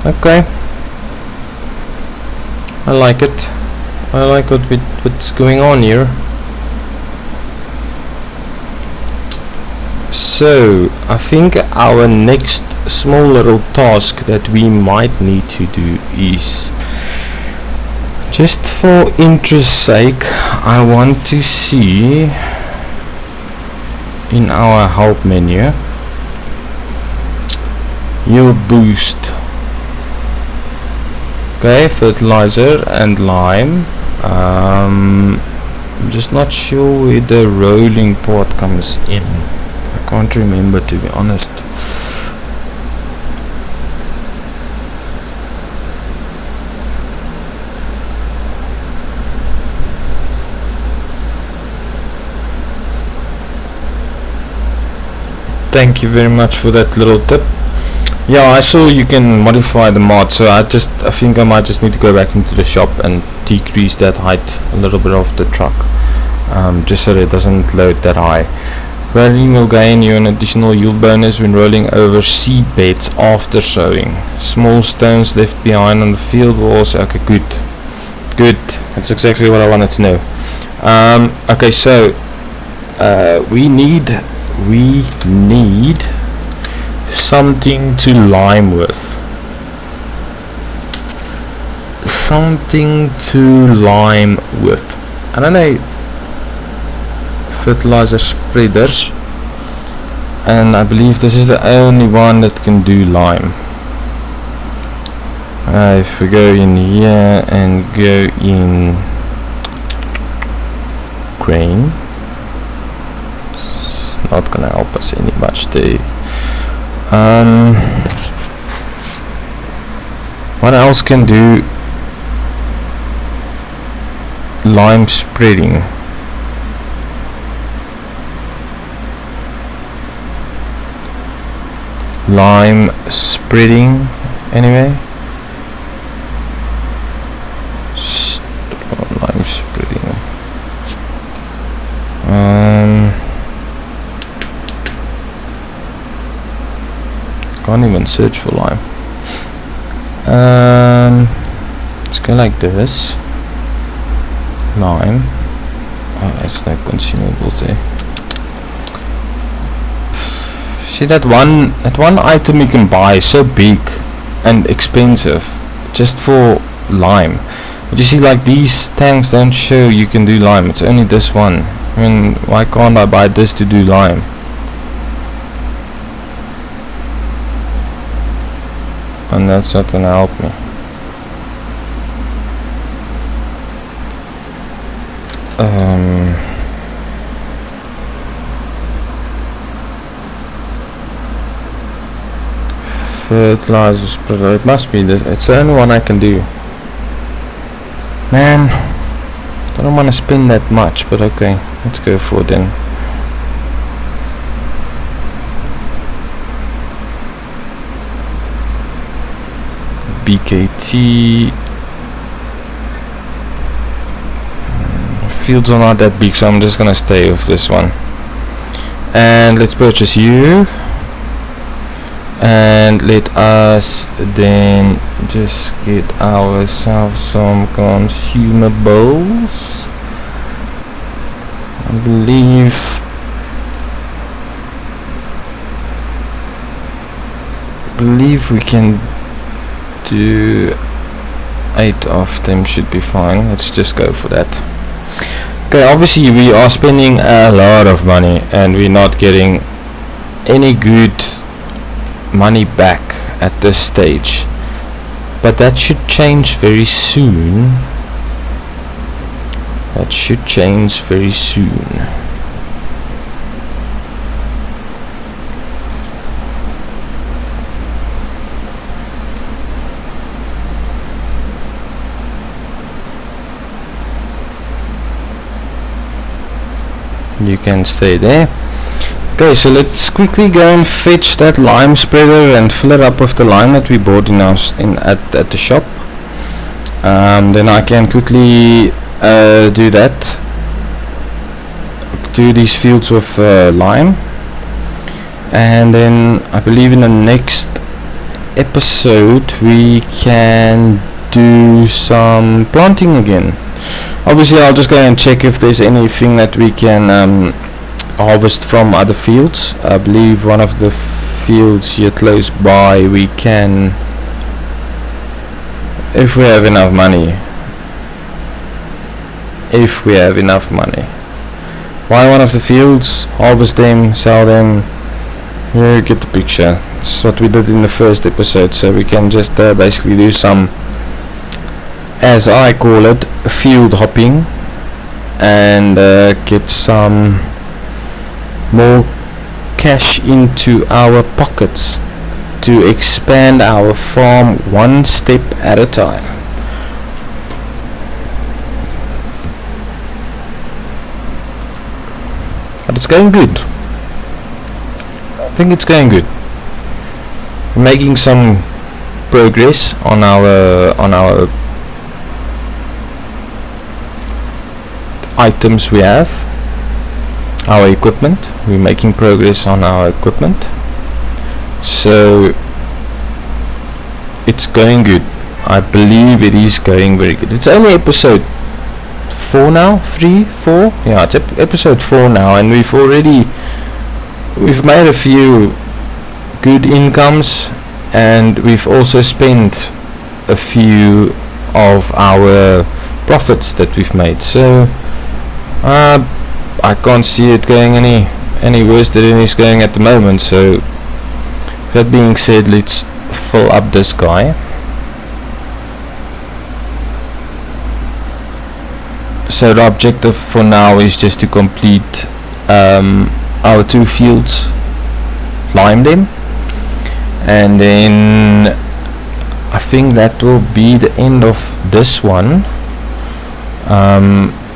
Okay. I like it. I like what's going on here. So I think our next small little task that we might need to do is, just for interest's sake, I want to see in our help menu your boost. Okay, fertilizer and lime. I'm just not sure where the rolling part comes in. I can't remember, to be honest. Thank you very much for that little tip. Yeah, I saw you can modify the mod, so I think I might just need to go back into the shop and decrease that height a little bit of the truck, just so that it doesn't load that high. Rolling will gain you an additional yield bonus when rolling over seed beds after sowing. Small stones left behind on the field walls. Okay, good. That's exactly what I wanted to know. Okay, so we need something to lime with. I don't know, fertilizer spreaders, and I believe this is the only one that can do lime. If we go in here and go in grain, it's not gonna help us any much there. What else can do lime spreading? Anyway. Lime spreading. Can't even search for lime. Let's go like this. Lime. Oh, that's no consumables there. See that one item you can buy so big and expensive just for lime. But you see, like, these tanks don't show you can do lime. It's only this one. I mean, why can't I buy this to do lime? And that's not gonna help me. Fertilizer spreader. It must be this. It's the only one I can do. Man, I don't want to spend that much, but okay, let's go for it then. BKT. Fields are not that big, so I'm just gonna stay with this one. And let's purchase you. And let us then just get ourselves some consumables. I believe we can do 8 of them, should be fine. Let's just go for that. Okay, obviously we are spending a lot of money and we're not getting any good money back at this stage, but that should change very soon. You can stay there. Okay, so let's quickly go and fetch that lime spreader and fill it up with the lime that we bought at the shop. Then I can quickly do that. Do these fields with lime, and then I believe in the next episode we can do some planting again. Obviously I'll just go and check if there's anything that we can harvest from other fields. I believe one of the fields here close by we can, if we have enough money, buy one of the fields, harvest them, sell them. You get the picture. That's what we did in the first episode, so we can just basically do some, as I call it, field hopping, and get some more cash into our pockets to expand our farm one step at a time. But it's going good. think it's going good. Making some progress on our items we have, our equipment. We're making progress on our equipment, so it's going good. I believe it is going very good. It's only episode 4 now, 3, 4, yeah, it's episode 4 now, and we've made a few good incomes, and we've also spent a few of our profits that we've made, so I can't see it going any worse than it is going at the moment. So that being said, let's fill up this guy. So the objective for now is just to complete our 2 fields, lime them, and then I think that will be the end of this one.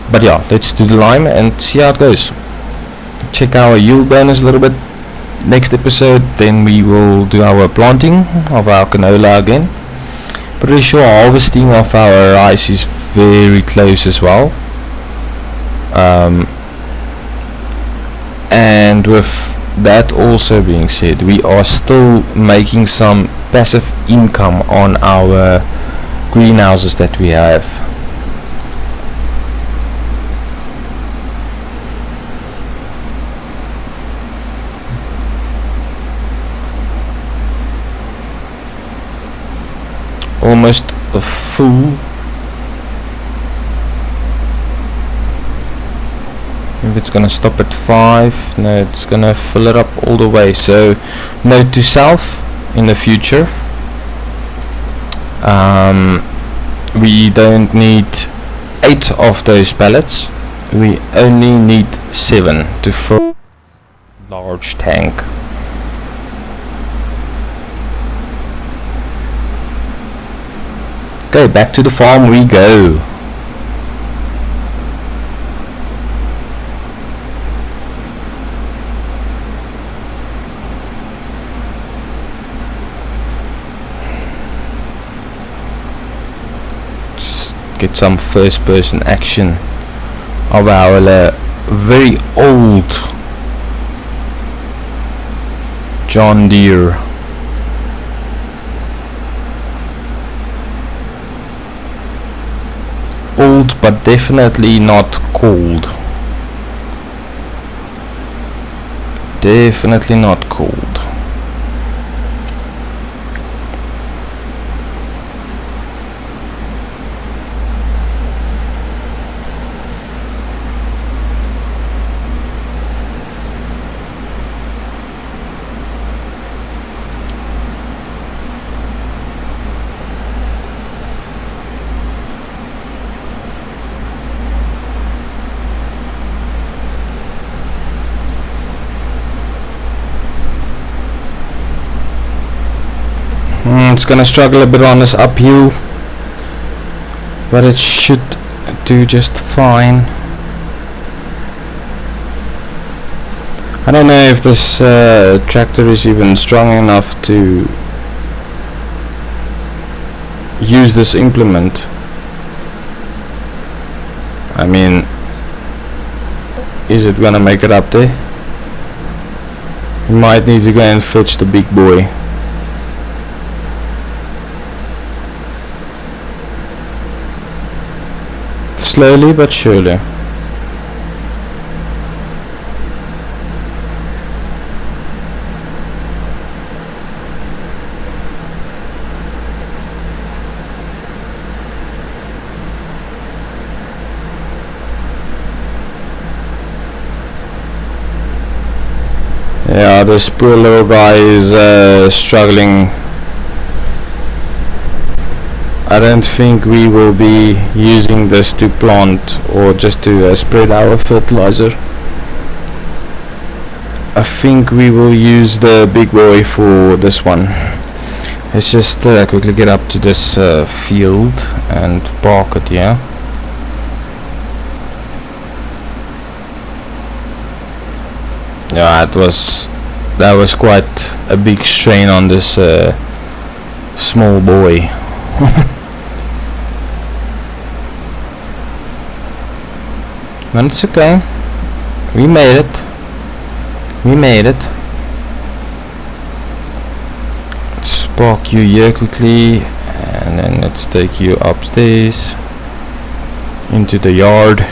But yeah, let's do the lime and see how it goes. Check our yield bonus a little bit next episode, then we will do our planting of our canola again. Pretty sure harvesting of our rice is very close as well. And with that also being said, we are still making some passive income on our greenhouses that we have. Almost a full. If it's gonna stop at 5, no, it's gonna fill it up all the way. So note to self, in the future, we don't need 8 of those pallets, we only need 7 to fill a large tank. Okay, back to the farm we go. Just get some first person action of our very old John Deere. Old, but definitely not cold. Definitely not cold. It's gonna struggle a bit on this uphill, but it should do just fine. I don't know if this tractor is even strong enough to use this implement. I mean, is it gonna make it up there? You might need to go and fetch the big boy. Slowly but surely. Yeah, this poor little guy is struggling. I don't think we will be using this to plant or just to spread our fertilizer. I think we will use the big boy for this one. Let's just quickly get up to this field and park it here. Yeah, it was that was quite a big strain on this small boy. But it's okay. We made it. We made it. Let's park you here quickly, and then let's take you upstairs into the yard.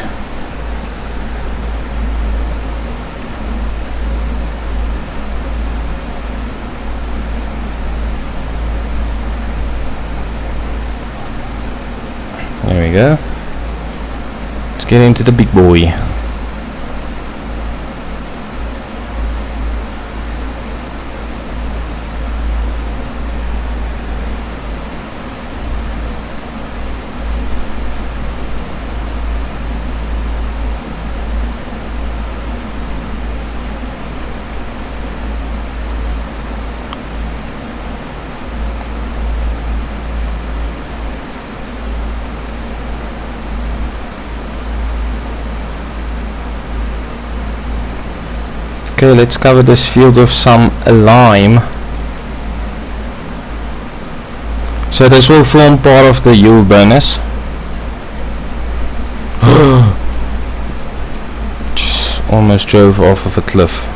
There we go. Let's get into the big boy. Okay, let's cover this field with some lime. So this will form part of the yield bonus. Just almost drove off of a cliff.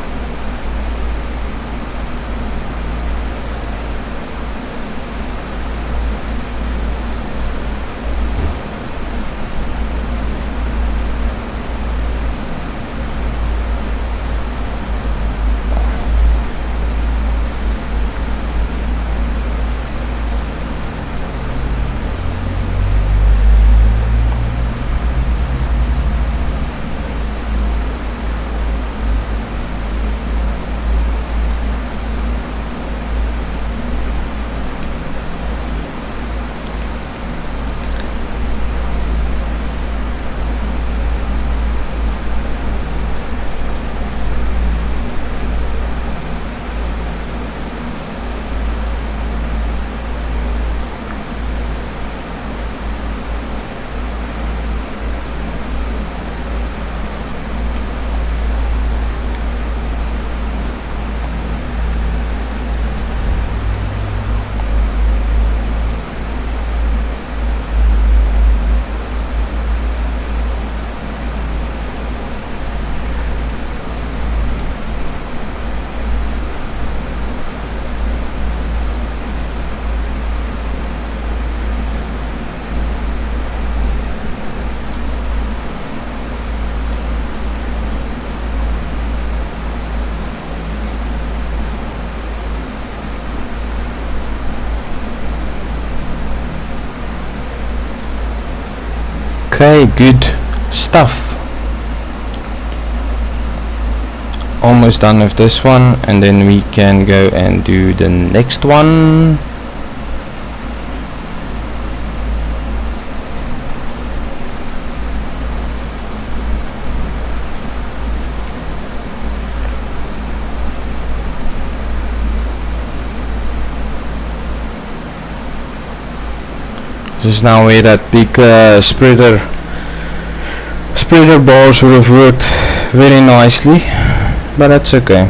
Okay, good stuff. Almost done with this one, and then we can go and do the next one. This is now where that big spreader bars would have worked very nicely, but that's okay.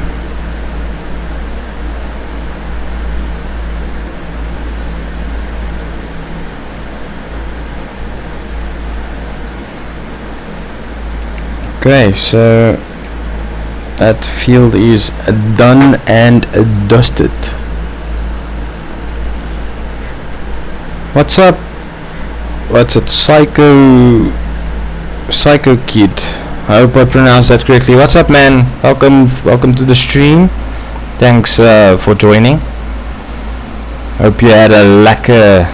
Okay, so that field is done and dusted. What's up? What's it? Psycho Kid. I hope I pronounced that correctly. What's up, man? Welcome to the stream. Thanks for joining. Hope you had a lekker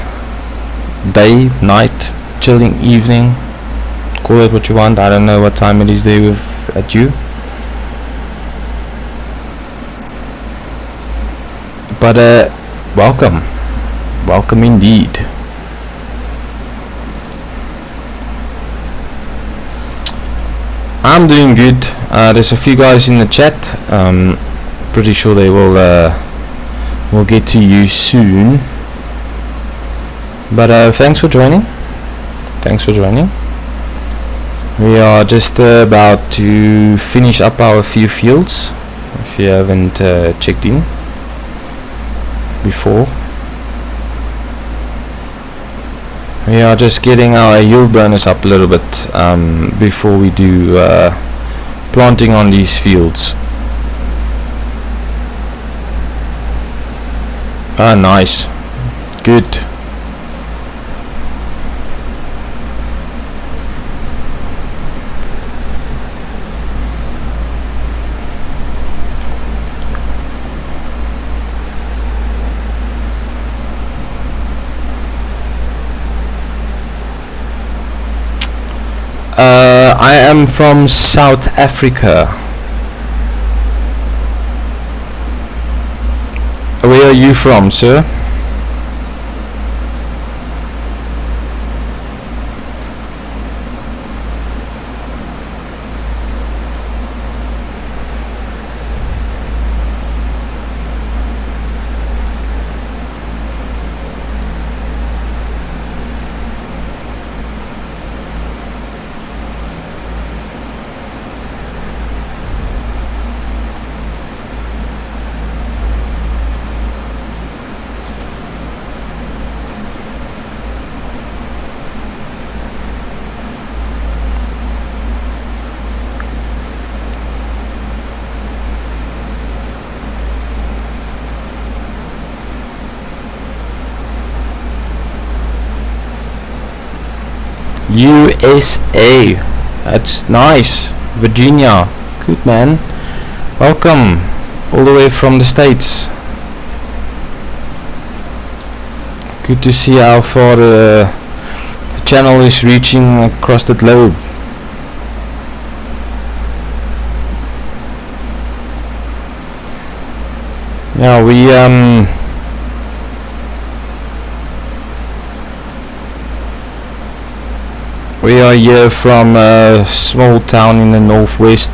day, night, chilling evening. Call it what you want. I don't know what time it is there at you. But welcome indeed. I'm doing good. There's a few guys in the chat. Pretty sure they will get to you soon. But thanks for joining. We are just about to finish up our few fields. if you haven't checked in before. We are just getting our yield bonus up a little bit before we do planting on these fields. Ah, nice. Good. I am from South Africa. Where are you from, sir? USA. That's nice. Virginia. Good, man. Welcome all the way from the States. Good to see how far the channel is reaching across the globe. Yeah, we are here from a small town in the northwest,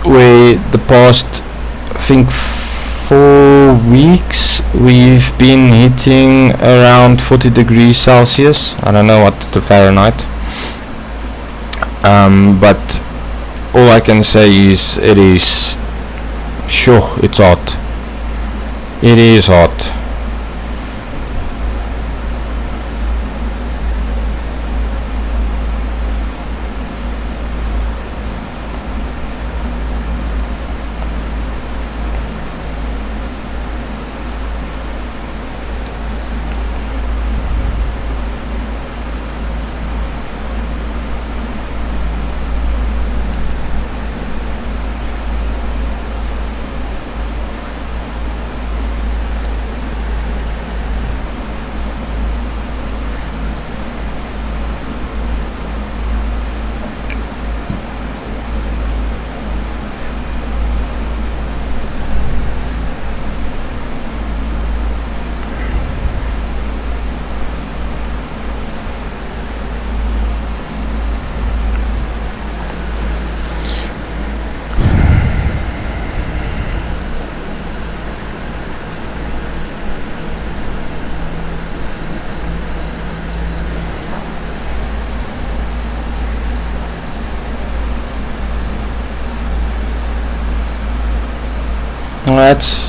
where the past, I think, 4 weeks we've been hitting around 40 degrees Celsius. I don't know what the Fahrenheit, but all I can say is it is, sure, it's hot. It is hot.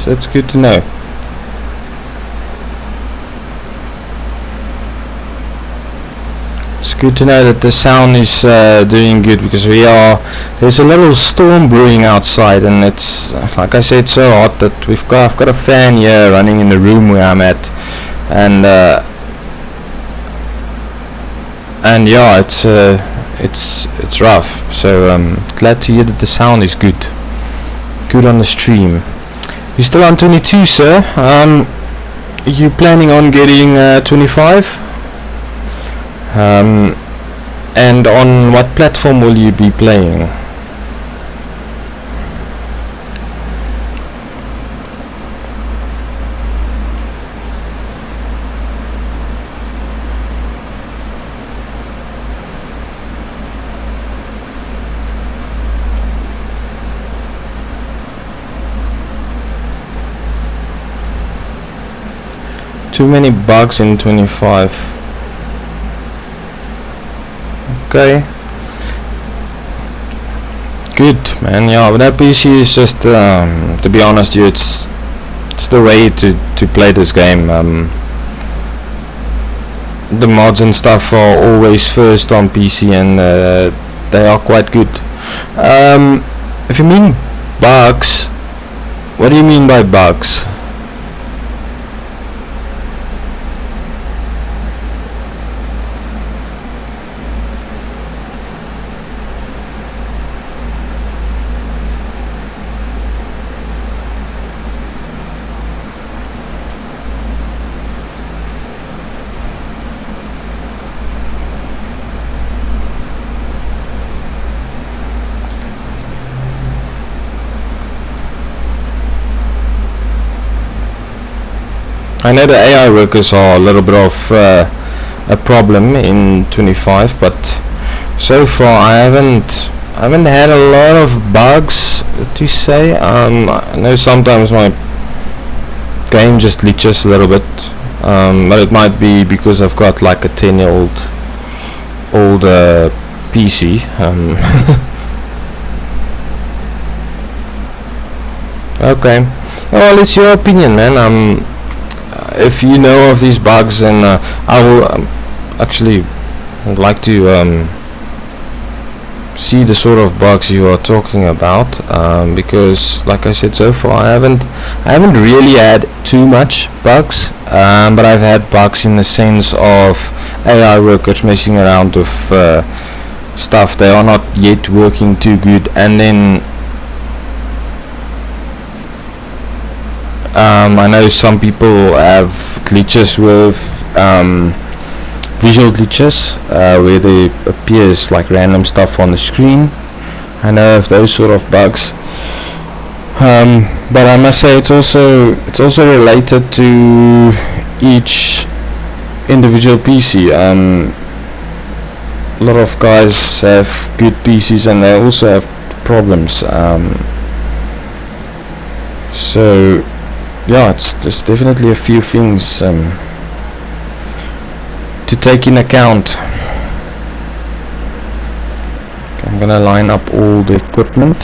That's good to know. It's good to know that the sound is doing good, because there's a little storm brewing outside, and it's, like I said, it's so hot that I've got a fan here running in the room where I'm at, and yeah, it's rough. So glad to hear that the sound is good on the stream. You're still on 22, sir. You planning on getting 25? And on what platform will you be playing? Too many bugs in 25. Okay. Good, man. Yeah, but that PC is just, to be honest, it's the way to play this game. The mods and stuff are always first on PC, and they are quite good. If you mean bugs, what do you mean by bugs? I know the AI workers are a little bit of a problem in 25, but so far I haven't had a lot of bugs to say. I know sometimes my game just glitches a little bit, but it might be because I've got like a 10-year-old PC. Okay, well, it's your opinion, man. If you know of these bugs, then I will actually would like to see the sort of bugs you are talking about, because like I said, so far I haven't really had too much bugs, but I've had bugs in the sense of AI workers messing around with stuff. They are not yet working too good, and then I know some people have glitches with visual glitches, where there appears like random stuff on the screen. I know of those sort of bugs, but I must say it's also related to each individual PC. A lot of guys have good PCs and they also have problems. So yeah, there's definitely a few things to take in account. Okay, I'm gonna line up all the equipment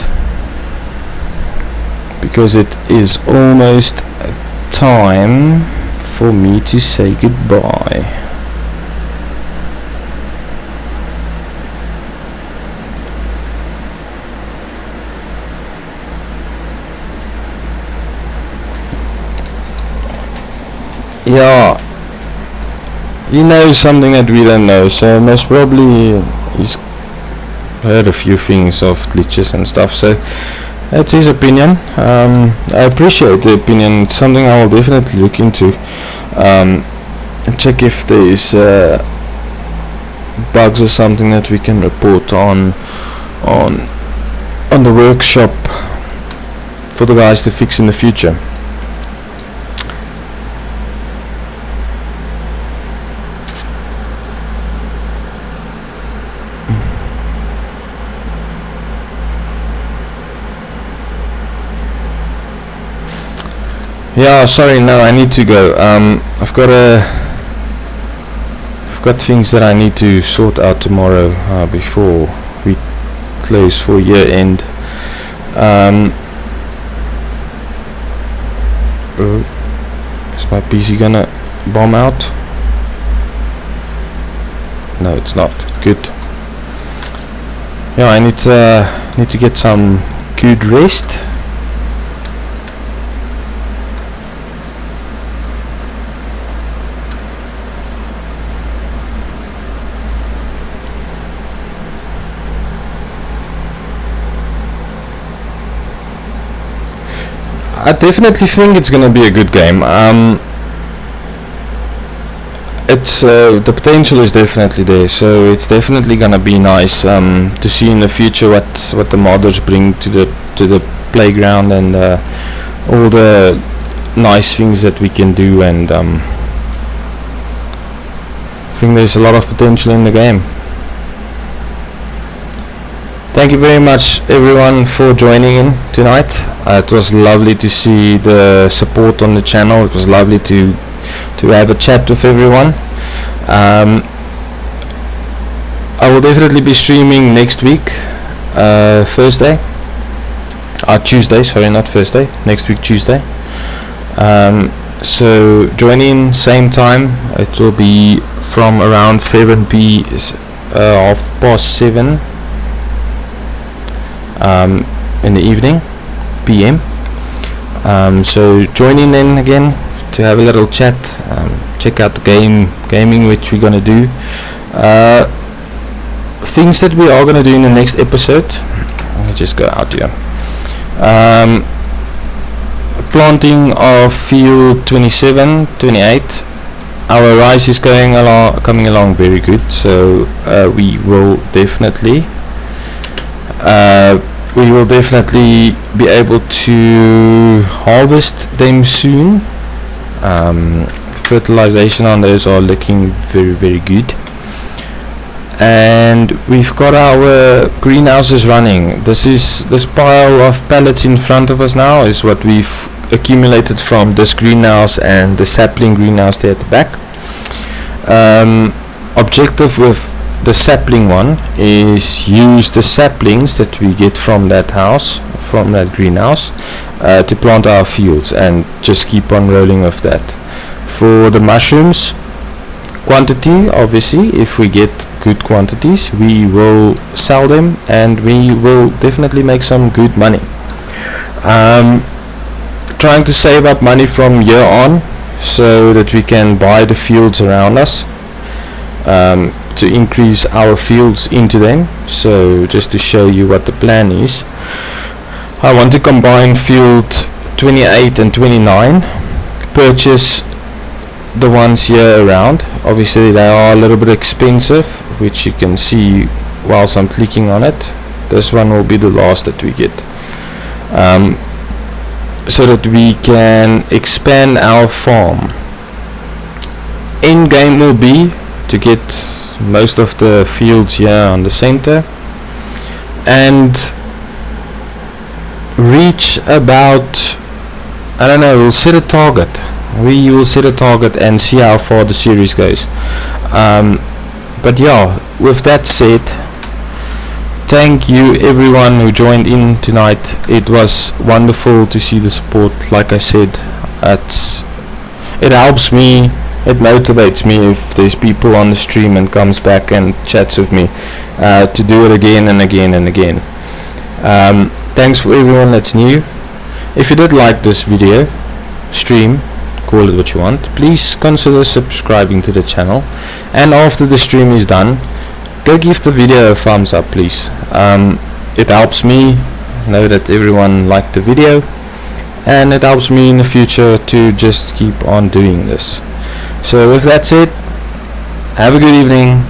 because it is almost time for me to say goodbye. Yeah, he knows something that we don't know, so most probably he's heard a few things of glitches and stuff, so that's his opinion. I appreciate the opinion. It's something I will definitely look into, and check if there is bugs or something that we can report on the workshop for the guys to fix in the future. Yeah, sorry, no, I need to go. I've got things that I need to sort out tomorrow before we close for year end. Is my PC gonna bomb out? No, it's not. Good. Yeah, I need to get some good rest. I definitely think it's gonna be a good game. It's the potential is definitely there, so it's definitely gonna be nice to see in the future what the modders bring to the playground, and all the nice things that we can do, and I think there's a lot of potential in the game. Thank you very much everyone for joining in tonight. It was lovely to see the support on the channel. It was lovely to have a chat with everyone. I will definitely be streaming next week, Thursday, Tuesday, sorry, not Thursday, next week Tuesday. So join in same time. It will be from around 7 p, 7:30 in the evening, PM. So join in then again to have a little chat, check out the gaming which we're gonna do, things that we are gonna do in the next episode. Let me just go out here. Planting of field 27, 28. Our rice is coming along very good, so we will definitely be able to harvest them soon. Fertilization on those are looking very good, and we've got our greenhouses running. This pile of pallets in front of us now is what we've accumulated from this greenhouse and the sapling greenhouse there at the back. Objective with the sapling one is use the saplings that we get from that house, from that greenhouse, to plant our fields, and just keep on rolling with that. For the mushrooms, quantity, obviously, if we get good quantities, we will sell them and we will definitely make some good money. Trying to save up money from year on so that we can buy the fields around us, to increase our fields into them. So just to show you what the plan is, I want to combine field 28 and 29, purchase the ones year around. Obviously they are a little bit expensive, which you can see whilst I'm clicking on it. This one will be the last that we get, so that we can expand our farm. End game will be to get most of the fields here on the center and reach about, I don't know, we'll set a target. We will set a target and see how far the series goes. But yeah, with that said, thank you everyone who joined in tonight. It was wonderful to see the support. Like I said, it helps me, it motivates me if there's people on the stream and comes back and chats with me, to do it again and again and again. Thanks for everyone that's new. If you did like this video, stream, call it what you want, please consider subscribing to the channel, and after the stream is done, go give the video a thumbs up, please. It helps me know that everyone liked the video, and it helps me in the future to just keep on doing this. So with that said, have a good evening,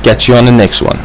catch you on the next one.